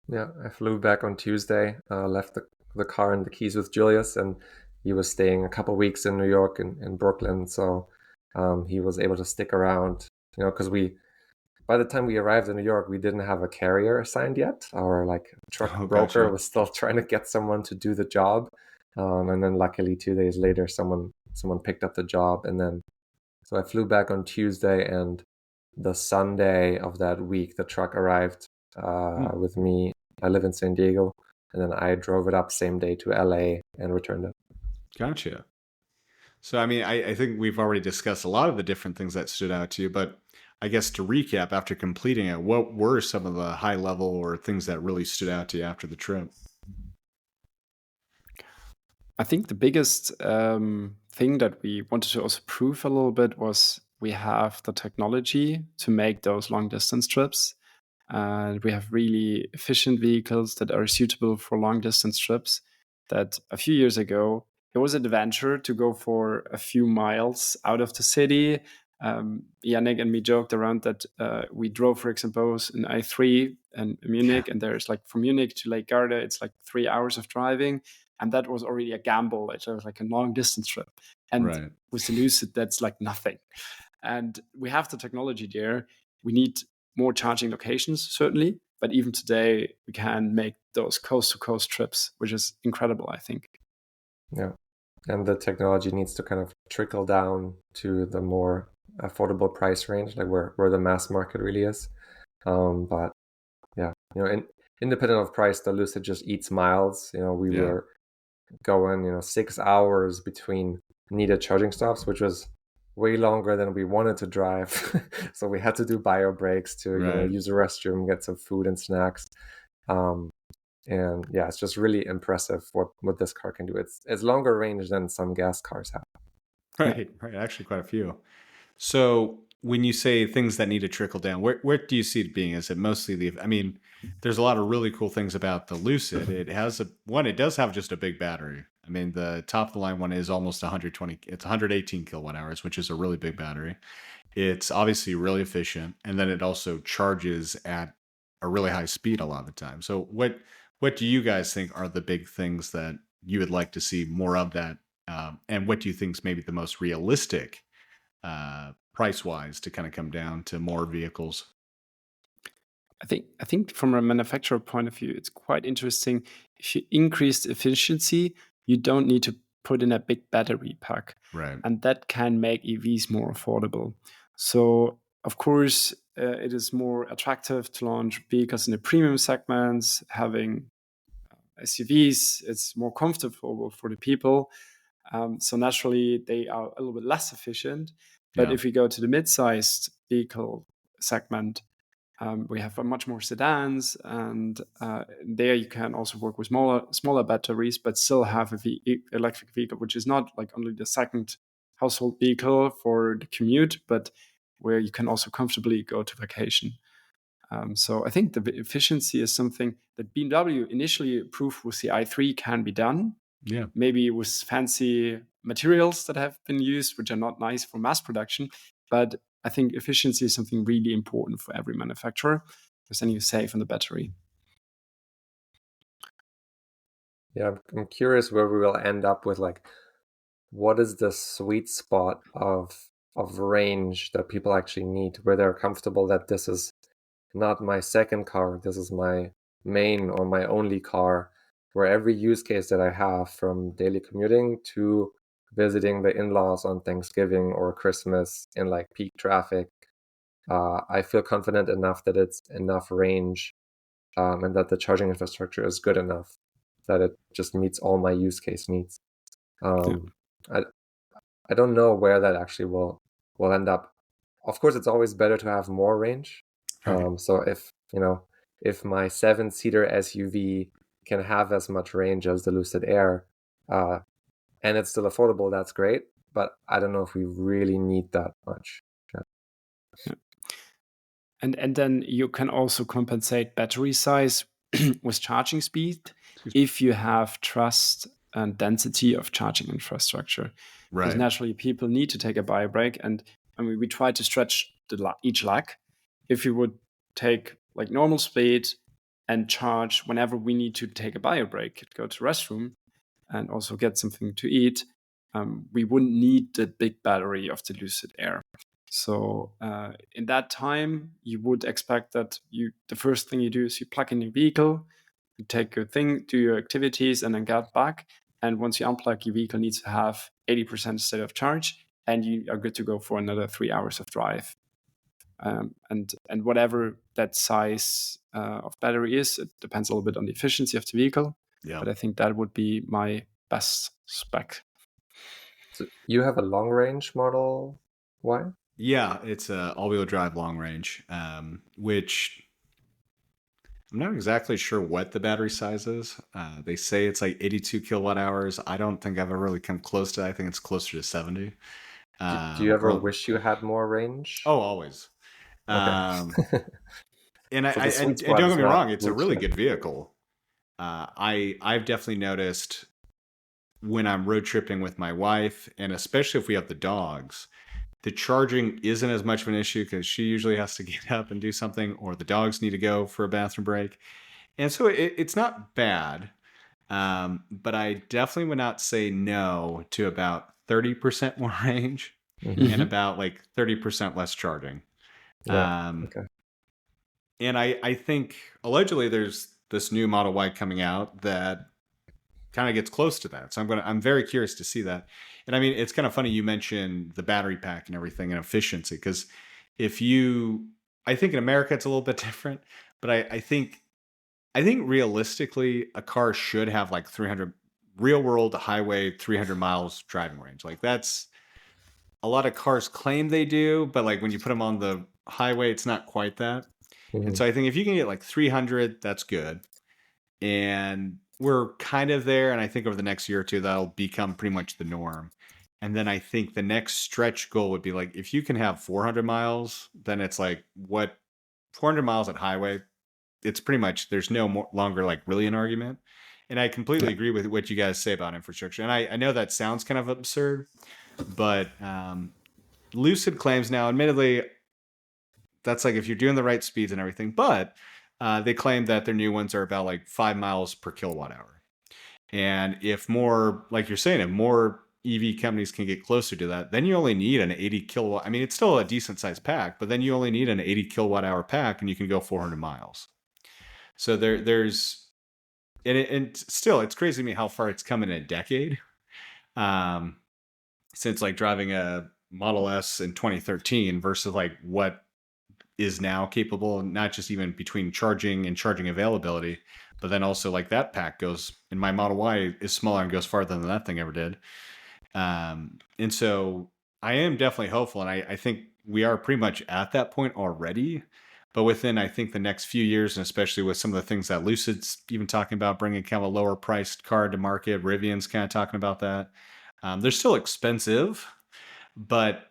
Yeah, I flew back on Tuesday, left the car and the keys with Julius, and he was staying a couple weeks in New York and Brooklyn, so he was able to stick around, because by the time we arrived in New York, we didn't have a carrier assigned yet. Our truck broker was still trying to get someone to do the job, and then luckily 2 days later, someone picked up the job, and then so I flew back on Tuesday, and the Sunday of that week, the truck arrived with me. I live in San Diego, and then I drove it up same day to LA and returned it. Gotcha. So, I mean, I think we've already discussed a lot of the different things that stood out to you, but I guess to recap, after completing it, what were some of the high level or things that really stood out to you after the trip? I think the biggest thing that we wanted to also prove a little bit was we have the technology to make those long distance trips. And we have really efficient vehicles that are suitable for long distance trips. That a few years ago, it was an adventure to go for a few miles out of the city. Janek and me joked around that we drove, for example, in I3 in Munich, and there's from Munich to Lake Garda, it's 3 hours of driving. And that was already a gamble. It was a long distance trip. And with the Lucid, that's nothing. And we have the technology there. We need more charging locations, certainly. But even today, we can make those coast-to-coast trips, which is incredible, I think. Yeah. And the technology needs to kind of trickle down to the more affordable price range, where the mass market really is. But yeah, independent of price, the Lucid just eats miles. We were going, 6 hours between needed charging stops, which was way longer than we wanted to drive. So we had to do bio breaks to use the restroom, get some food and snacks. And yeah, it's just really impressive what this car can do. It's longer range than some gas cars have. Right. Actually, quite a few. So when you say things that need to trickle down, where do you see it being? Is it mostly there's a lot of really cool things about the Lucid. It has it does have just a big battery. I mean, the top of the line one is almost 120, it's 118 kilowatt hours, which is a really big battery. It's obviously really efficient. And then it also charges at a really high speed a lot of the time. So what do you guys think are the big things that you would like to see more of that? And what do you think is maybe the most realistic price-wise to kind of come down to more vehicles? I think from a manufacturer point of view, it's quite interesting. If you increase efficiency, you don't need to put in a big battery pack. Right. And that can make EVs more affordable. So, of course, it is more attractive to launch vehicles in the premium segments, having SUVs. It's more comfortable for the people. So naturally, they are a little bit less efficient. But if we go to the mid-sized vehicle segment, we have much more sedans, and there you can also work with smaller batteries, but still have electric vehicle, which is not only the second household vehicle for the commute, but where you can also comfortably go to vacation. So I think the efficiency is something that BMW initially proved with the i3 can be done. Yeah. Maybe with fancy materials that have been used, which are not nice for mass production. But I think efficiency is something really important for every manufacturer, because then you save on the battery. Yeah, I'm curious where we will end up with what is the sweet spot of range that people actually need, where they're comfortable that this is not my second car, this is my main or my only car, where every use case that I have, from daily commuting to visiting the in-laws on Thanksgiving or Christmas in peak traffic, I feel confident enough that it's enough range, and that the charging infrastructure is good enough that it just meets all my use case needs. I don't know where that actually will end up. Of course, it's always better to have more range. So if my 7-seater SUV can have as much range as the Lucid Air, and it's still affordable, that's great. but I don't know if we really need that much. Yeah. And then you can also compensate battery size with charging speed if you have trust and density of charging infrastructure. Because naturally, people need to take a bio break, and I mean, we try to stretch each leg. If you would take like normal speed and charge whenever we need to take a bio break, go to the restroom, and also get something to eat, we wouldn't need the big battery of the Lucid Air. So in that time, you would expect that the first thing you do is you plug in your vehicle, you take your thing, do your activities, and then get back. And once you unplug, your vehicle needs to have 80% state of charge, and you are good to go for another 3 hours of drive. And whatever that size of battery is, it depends a little bit on the efficiency of the vehicle. Yeah. But I think that would be my best spec. So you have a long range Model Y? Yeah, it's a all-wheel drive long range, which I'm not exactly sure what the battery size is. They say it's like 82 kilowatt hours. I don't think I've ever really come close to that. I think it's closer to 70. Do you ever wish you had more range? Oh, always. Okay. And don't get me wrong, it's a really good vehicle. I've definitely noticed when I'm road tripping with my wife, and especially if we have the dogs, the charging isn't as much of an issue because she usually has to get up and do something, or the dogs need to go for a bathroom break. And so it's not bad, but I definitely would not say no to about 30% more range and about like 30% less charging. Yeah, okay. And I think allegedly there's this new Model Y coming out that kind of gets close to that. So I'm very curious to see that. And I mean, it's kind of funny you mentioned the battery pack and everything and efficiency, because I think in America it's a little bit different, but I think realistically a car should have like 300 real world highway 300 miles driving range. Like that's a lot of cars claim they do, but like when you put them on the highway, it's not quite that. And so I think if you can get like 300, that's good. And we're kind of there. And I think over the next year or two, that'll become pretty much the norm. And then I think the next stretch goal would be like, if you can have 400 miles, then it's like 400 miles at highway, it's pretty much, there's no longer like really an argument. And I completely agree with what you guys say about infrastructure. And I know that sounds kind of absurd, but Lucid claims now, admittedly, that's like if you're doing the right speeds and everything, but they claim that their new ones are about like 5 miles per kilowatt hour. And if more, like you're saying, if more EV companies can get closer to that, then you only need an 80 kilowatt. I mean, it's still a decent sized pack, but then you only need an 80 kilowatt hour pack and you can go 400 miles. So there's, and still, it's crazy to me how far it's come in a decade. Since like driving a Model S in 2013 versus like what is now capable, not just even between charging and charging availability, but then also like that pack goes, and my Model Y is smaller and goes farther than that thing ever did. And so I am definitely hopeful. And I think we are pretty much at that point already, but within, I think the next few years, and especially with some of the things that Lucid's even talking about, bringing kind of a lower priced car to market, Rivian's kind of talking about that. They're still expensive, but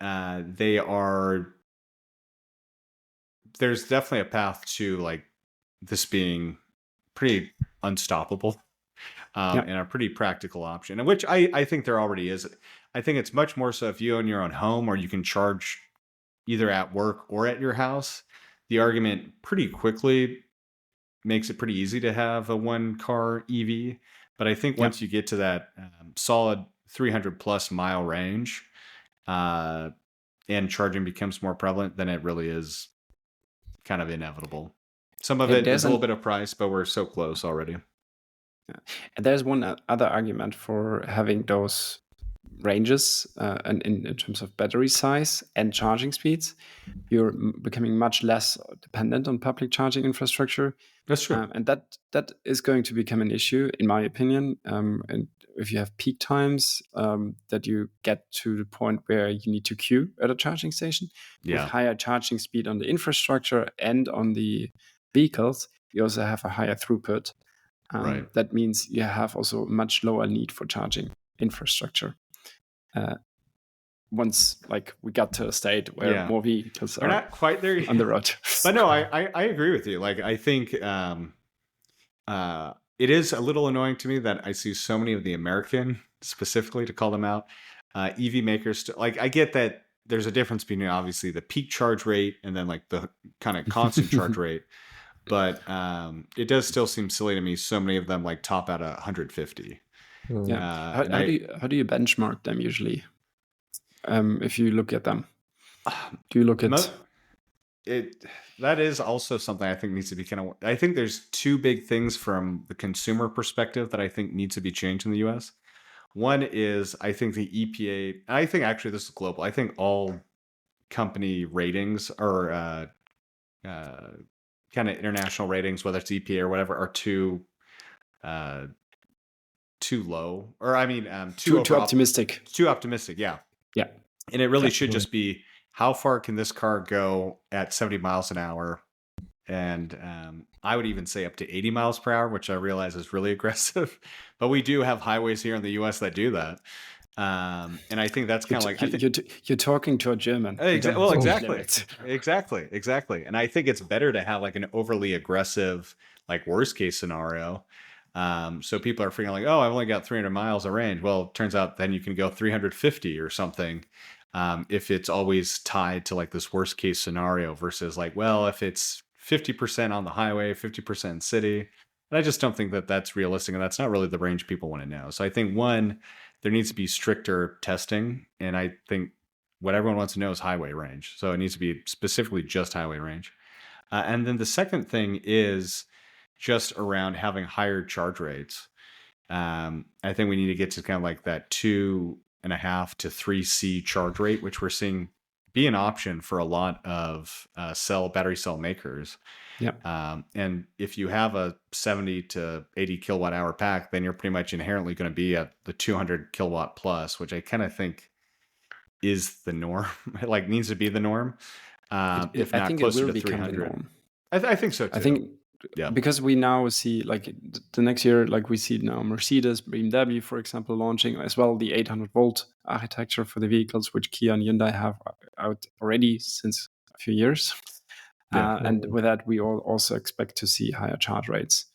there's definitely a path to like this being pretty unstoppable and a pretty practical option, and which I think there already is. I think it's much more so if you own your own home or you can charge either at work or at your house. The argument pretty quickly makes it pretty easy to have a one car EV. But I think once you get to that solid 300 plus mile range and charging becomes more prevalent, then it really is kind of inevitable. Some of it is a little bit of price, but we're so close already. Yeah. And there's one other argument for having those ranges and in terms of battery size and charging speeds. You're becoming much less dependent on public charging infrastructure. That's true. And that is going to become an issue, in my opinion. And if you have peak times, that you get to the point where you need to queue at a charging station. With higher charging speed on the infrastructure and on the vehicles, you also have a higher throughput. Right. That means you have also much lower need for charging infrastructure. once like we got to a state where more vehicles are not quite there on the road. But no, I agree with you. Like, I think it is a little annoying to me that I see so many of the American, specifically to call them out, EV makers. Like, I get that there's a difference between obviously the peak charge rate and then like the kind of constant charge rate. But it does still seem silly to me. So many of them like top out at 150. Yeah. How do you benchmark them usually? If you look at them, do you look at it? That is also something I think needs to be I think there's two big things from the consumer perspective that I think needs to be changed in the US. One is I think the EPA, I think actually this is global. I think all company ratings or kind of international ratings, whether it's EPA or whatever, are too low, or I mean too optimistic. Too optimistic, yeah. And it really should just be, how far can this car go at 70 miles an hour? And I would even say up to 80 miles per hour, which I realize is really aggressive. But we do have highways here in the US that do that. And I think that's kind of like... You're talking to a German. Well, exactly. And I think it's better to have like an overly aggressive, like worst case scenario. So people are figuring like, oh, I've only got 300 miles of range. Well, it turns out then you can go 350 or something. If it's always tied to like this worst case scenario versus like, well, if it's 50% on the highway, 50% in city. And I just don't think that that's realistic. And that's not really the range people want to know. So I think one, there needs to be stricter testing. And I think what everyone wants to know is highway range. So it needs to be specifically just highway range. And then the second thing is just around having higher charge rates. I think we need to get to kind of like that 2.5 to 3C charge rate, which we're seeing be an option for a lot of battery cell makers. And if you have a 70 to 80 kilowatt hour pack, then you're pretty much inherently going to be at the 200 kilowatt plus, which I kind of think is the norm. Like needs to be the norm. If not closer to 300. I think so too. I think because we now see like the next year, like we see now Mercedes, BMW, for example, launching as well the 800 volt architecture for the vehicles, which Kia and Hyundai have out already since a few years. And with that, we all also expect to see higher charge rates.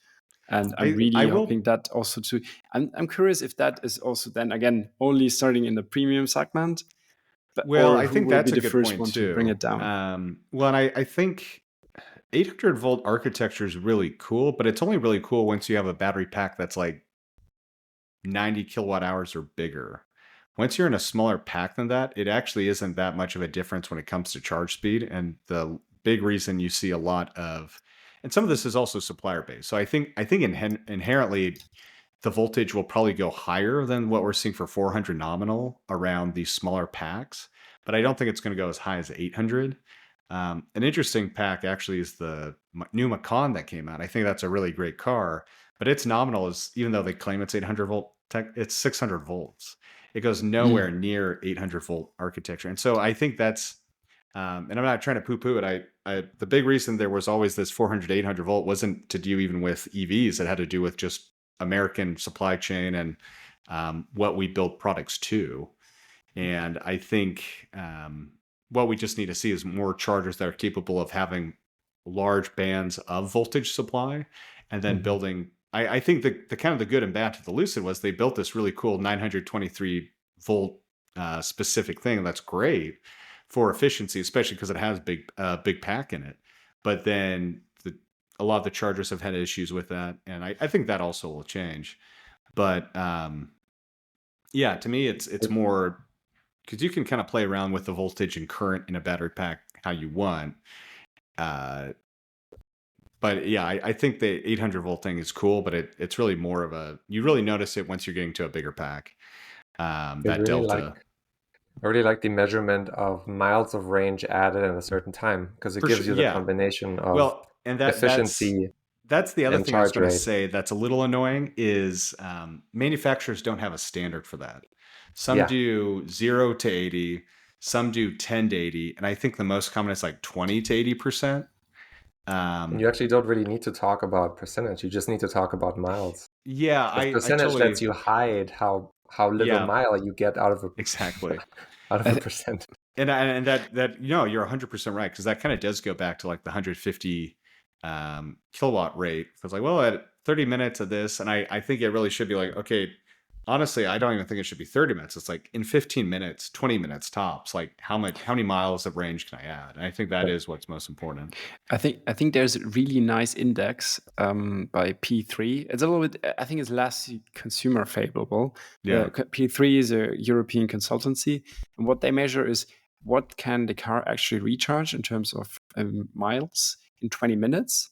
And I'm really hoping that also too. I'm curious if that is also then again only starting in the premium segment. Well, I think that's a good point too. To bring it down. Well, and I think 800 volt architecture is really cool, but it's only really cool once you have a battery pack that's like 90 kilowatt hours or bigger. Once you're in a smaller pack than that, it actually isn't that much of a difference when it comes to charge speed. And the big reason you see a lot of, and some of this is also supplier based. So I think inherently the voltage will probably go higher than what we're seeing for 400 nominal around these smaller packs, but I don't think it's going to go as high as 800. An interesting pack actually is the new Macan that came out. I think that's a really great car, but its nominal is, even though they claim it's 800 volt tech, it's 600 volts. It goes nowhere near 800 volt architecture. And so I think that's, and I'm not trying to poo poo it. The big reason there was always this 400, 800 volt wasn't to do even with EVs. It had to do with just American supply chain and what we build products to. And I think, what we just need to see is more chargers that are capable of having large bands of voltage supply, and then building. I think the kind of the good and bad to the Lucid was they built this really cool 923 volt specific thing that's great for efficiency, especially because it has big pack in it. But then a lot of the chargers have had issues with that, and I think that also will change. But yeah, to me, it's more. Because you can kind of play around with the voltage and current in a battery pack how you want. But yeah, I think the 800 volt thing is cool, but it's really more of you really notice it once you're getting to a bigger pack. That really delta. I really like the measurement of miles of range added in a certain time, because it gives you the combination of efficiency. That's the other thing I was going to say that's a little annoying is manufacturers don't have a standard for that. Some do 0 to 80, some do 10 to 80, and I think the most common is like 20 to 80%. You actually don't really need to talk about percentage. You just need to talk about miles. Yeah, percentage lets you hide how little mile you get out of it. Exactly. 100%. And that you're 100% right, because that kind of does go back to like the 150 kilowatt rate. It's like, well, at 30 minutes of this, and I think it really should be like, okay, honestly, I don't even think it should be 30 minutes. It's like in 15 minutes, 20 minutes tops. Like how many miles of range can I add? And I think that is what's most important. I think there's a really nice index by P3. It's a little bit, I think it's less consumer favorable. Yeah. P3 is a European consultancy, and what they measure is what can the car actually recharge in terms of miles in 20 minutes,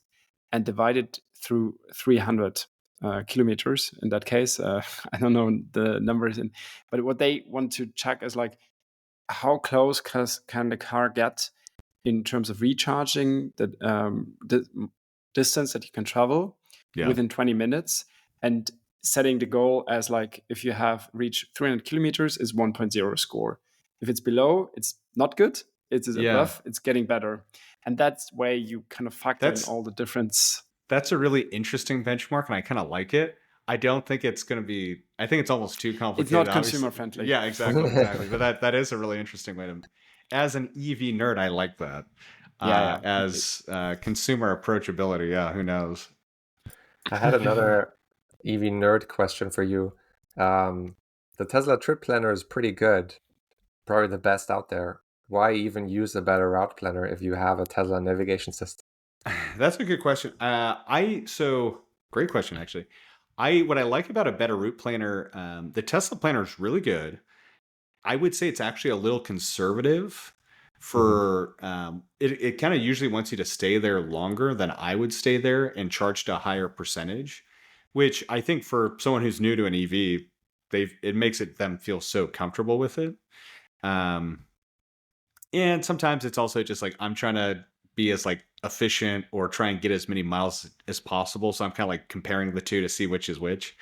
and divide it through 300 kilometers. In that case, I don't know the numbers, but what they want to check is like how close can the car get in terms of recharging the distance that you can travel within 20 minutes, and setting the goal as like, if you have reached 300 kilometers is 1.0 score. If it's below, it's not good. It's above, it's getting better. And that's where you kind of factor in all the difference. That's a really interesting benchmark, and I kind of like it. I don't think it's going to be, I think it's almost too complicated. It's not consumer friendly. Yeah, exactly. But that is a really interesting way to, as an EV nerd, I like that. As consumer approachability, who knows? I had another EV nerd question for you. The Tesla trip planner is pretty good, probably the best out there. Why even use a better route planner if you have a Tesla navigation system? That's a good question. Great question, actually. What I like about a better route planner, the Tesla planner is really good. I would say it's actually a little conservative for it kind of usually wants you to stay there longer than I would stay there and charge to a higher percentage, which I think for someone who's new to an EV, it makes them feel so comfortable with it. And sometimes it's also just like I'm trying to be as like efficient or try and get as many miles as possible. So I'm kind of like comparing the two to see which is which.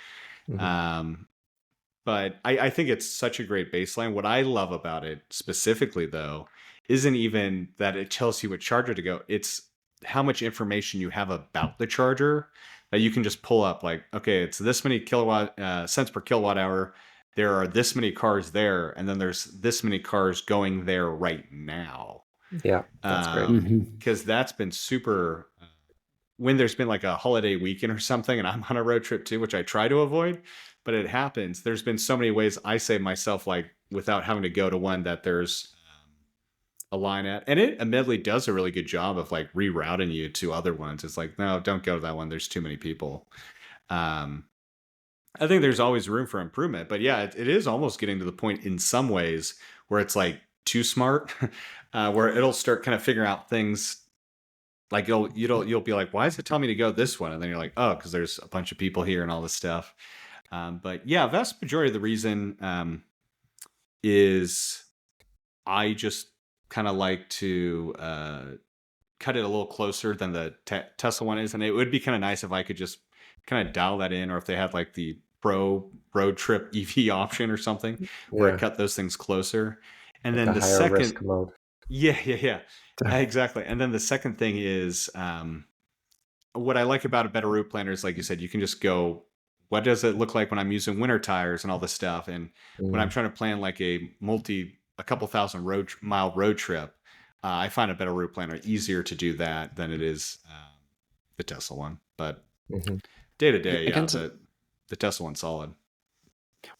But I think it's such a great baseline. What I love about it specifically, though, isn't even that it tells you what charger to go. It's how much information you have about the charger that you can just pull up. Like, okay, it's this many cents per kilowatt hour. There are this many cars there, and then there's this many cars going there right now. Yeah, that's great. Because that's been super. When there's been like a holiday weekend or something, and I'm on a road trip too, which I try to avoid, but it happens. There's been so many ways I save myself, like without having to go to one that there's a line at, and it admittedly does a really good job of like rerouting you to other ones. It's like, no, don't go to that one. There's too many people. I think there's always room for improvement, but yeah, it is almost getting to the point in some ways where it's like too smart, where it'll start kind of figuring out things. Like you'll be like, why is it telling me to go this one? And then you're like, oh, because there's a bunch of people here and all this stuff. But yeah, vast majority of the reason is I just kind of like to cut it a little closer than the Tesla one is, and it would be kind of nice if I could just kind of dial that in, or if they had like the Pro road trip EV option or something where it cut those things closer. And then the second risk mode. Yeah, exactly. And then the second thing is what I like about a better route planner is, like you said, you can just go, what does it look like when I'm using winter tires and all this stuff? And when I'm trying to plan like a couple thousand mile road trip, I find a better route planner easier to do that than it is the Tesla one. But day to day, the Tesla one's solid.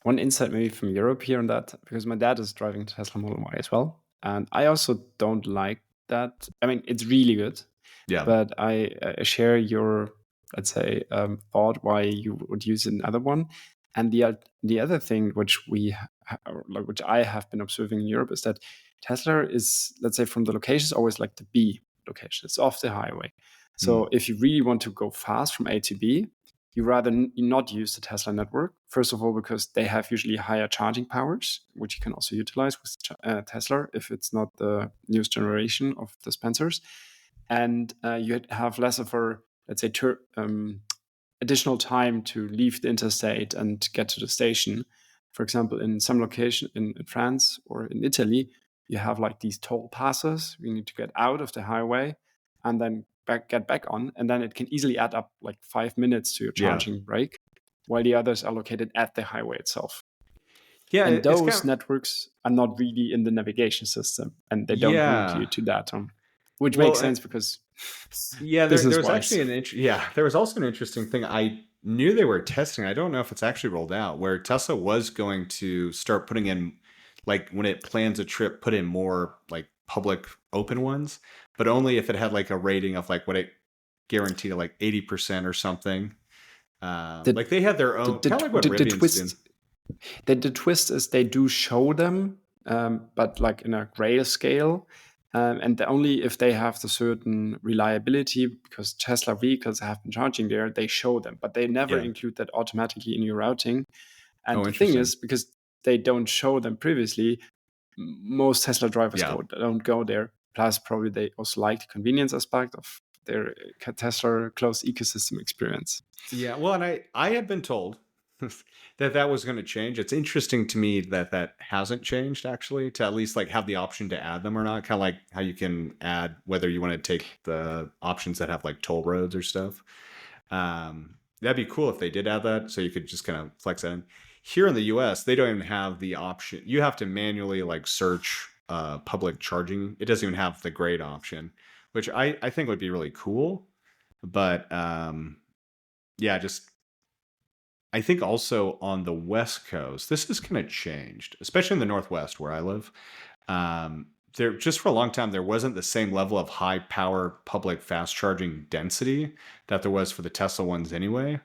One insight maybe from Europe here on that, because my dad is driving Tesla Model Y as well. And I also don't like that. I mean, it's really good. Yeah. But I share your, let's say, thought why you would use another one. And the other thing which I have been observing in Europe is that Tesla is, let's say, from the location is always like the B location. It's off the highway. So if you really want to go fast from A to B, you rather not use the Tesla network. First of all, because they have usually higher charging powers, which you can also utilize with Tesla if it's not the newest generation of dispensers. And you have less of a, let's say, additional time to leave the interstate and get to the station. For example, in some location in France or in Italy, you have like these toll passes. You need to get out of the highway and then get back on, and then it can easily add up like 5 minutes to your charging break, while the others are located at the highway itself. Yeah, and those networks are not really in the navigation system, and they don't route you to that, which makes sense because there was actually there was also an interesting thing. I knew they were testing. I don't know if it's actually rolled out, where Tesla was going to start putting in, like when it plans a trip, put in more like public open ones, but only if it had like a rating of like what it guaranteed, like 80% or something. Like they had their own, kind of like what Rivian's doing. The twist is they do show them, but like in a grayscale, and only if they have the certain reliability, because Tesla vehicles have been charging there, they show them, but they never include that automatically in your routing. And the thing is, because they don't show them previously, most Tesla drivers don't go there. Plus, probably they also like the convenience aspect of their Tesla closed ecosystem experience. Yeah, well, and I had been told that was going to change. It's interesting to me that hasn't changed, actually, to at least like have the option to add them or not. Kind of like how you can add whether you want to take the options that have like toll roads or stuff. That'd be cool if they did add that, so you could just kind of flex that in. Here in the US, they don't even have the option. You have to manually like search public charging. It doesn't even have the grade option, which I think would be really cool. But I think also on the West Coast, this has kind of changed, especially in the Northwest where I live. There, just for a long time, there wasn't the same level of high power public fast charging density that there was for the Tesla ones anyway.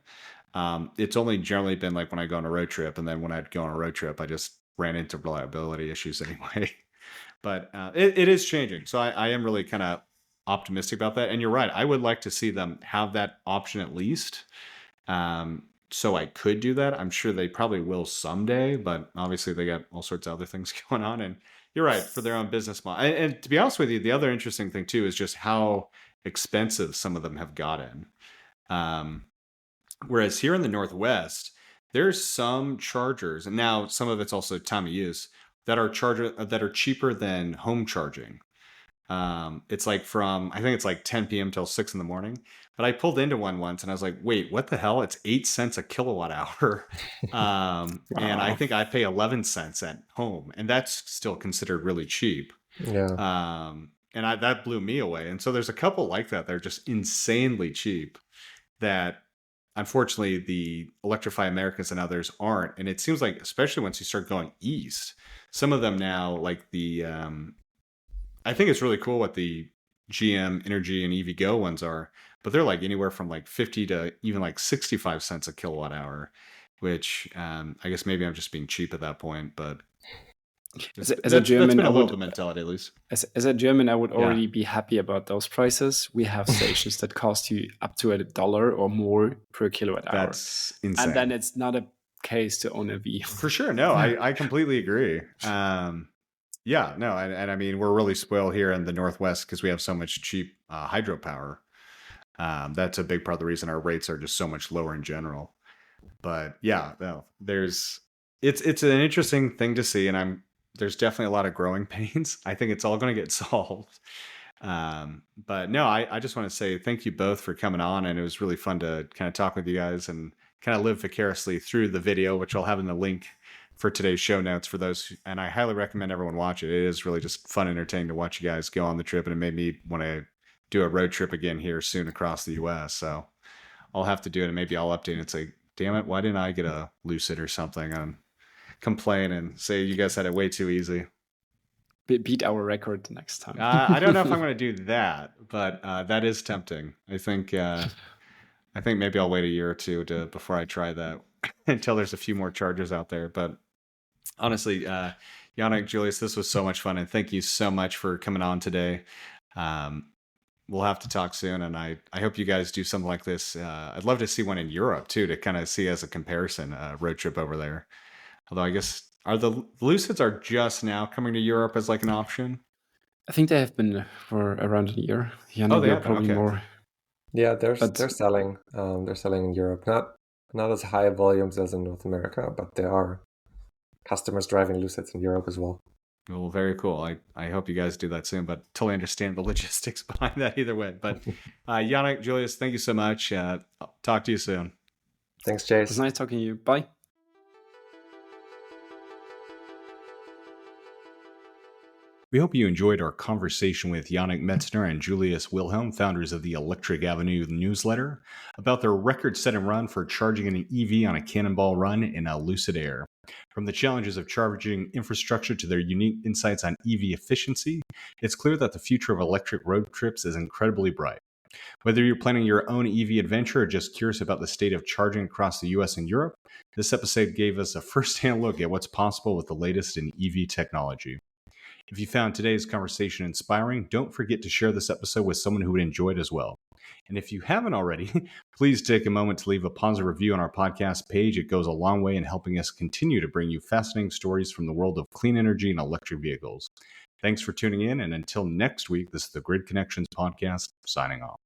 It's only generally been like when I go on a road trip, and then when I'd go on a road trip, I just ran into reliability issues anyway. But it is changing. So I am really kind of optimistic about that. And you're right. I would like to see them have that option at least. So I could do that. I'm sure they probably will someday, but obviously they got all sorts of other things going on. And you're right, for their own business model. And to be honest with you, the other interesting thing too is just how expensive some of them have gotten. Whereas here in the Northwest, there's some chargers, and now some of it's also time of use, that are cheaper than home charging. It's like I think it's like 10 p.m. till 6 in the morning. But I pulled into one once and I was like, wait, what the hell? It's 8 cents a kilowatt hour. Wow. And I think I pay 11 cents at home. And that's still considered really cheap. Yeah. And that blew me away. And so there's a couple like that. They're just insanely cheap that unfortunately the Electrify Americas and others aren't. And it seems like, especially once you start going east, some of them now, like I think it's really cool what the GM Energy and EVgo ones are, but they're like anywhere from like 50 to even like 65 cents a kilowatt hour, which I guess maybe I'm just being cheap at that point, but as a German, that's been a local mentality at least. As a German, I would already be happy about those prices. We have stations that cost you up to $1 or more per kilowatt hour. That's insane. And then it's not a case to own a V. For sure. No, I completely agree. Yeah, no, and I mean, we're really spoiled here in the Northwest because we have so much cheap hydropower. That's a big part of the reason our rates are just so much lower in general. But yeah, no, it's an interesting thing to see, and there's definitely a lot of growing pains. I think it's all going to get solved. But no, I just want to say thank you both for coming on, and it was really fun to kind of talk with you guys and kind of live vicariously through the video, which I'll have in the link for today's show notes for those, and I highly recommend everyone watch it. It is really just fun, entertaining to watch you guys go on the trip, and it made me want to do a road trip again here soon across the US. So I'll have to do it, and maybe I'll update and say, damn it, why didn't I get a Lucid or something, and complain and say you guys had it way too easy. Beat our record the next time. I don't know if I'm going to do that, but that is tempting. I think maybe I'll wait a year or two before I try that until there's a few more chargers out there. But honestly, Janek, Julius, this was so much fun, and thank you so much for coming on today. We'll have to talk soon, and I hope you guys do something like this. I'd love to see one in Europe too, to kind of see as a comparison, road trip over there. Although I guess the Lucids are just now coming to Europe as like an option? I think they have been for around a year. Yeah, they have probably more. Yeah, they're selling. They're selling in Europe, not as high volumes as in North America, but there are customers driving Lucids in Europe as well. Well, very cool. I hope you guys do that soon, but totally understand the logistics behind that either way. But Janek, Julius, thank you so much. I'll talk to you soon. Thanks, Chase. It was nice talking to you. Bye. We hope you enjoyed our conversation with Janek Metzner and Julius Wilhelm, founders of the Electric Avenue newsletter, about their record-setting run for charging an EV on a Cannonball run in a Lucid Air. From the challenges of charging infrastructure to their unique insights on EV efficiency, it's clear that the future of electric road trips is incredibly bright. Whether you're planning your own EV adventure or just curious about the state of charging across the US and Europe, this episode gave us a first-hand look at what's possible with the latest in EV technology. If you found today's conversation inspiring, don't forget to share this episode with someone who would enjoy it as well. And if you haven't already, please take a moment to leave a positive review on our podcast page. It goes a long way in helping us continue to bring you fascinating stories from the world of clean energy and electric vehicles. Thanks for tuning in, and until next week, this is the Grid Connections podcast, signing off.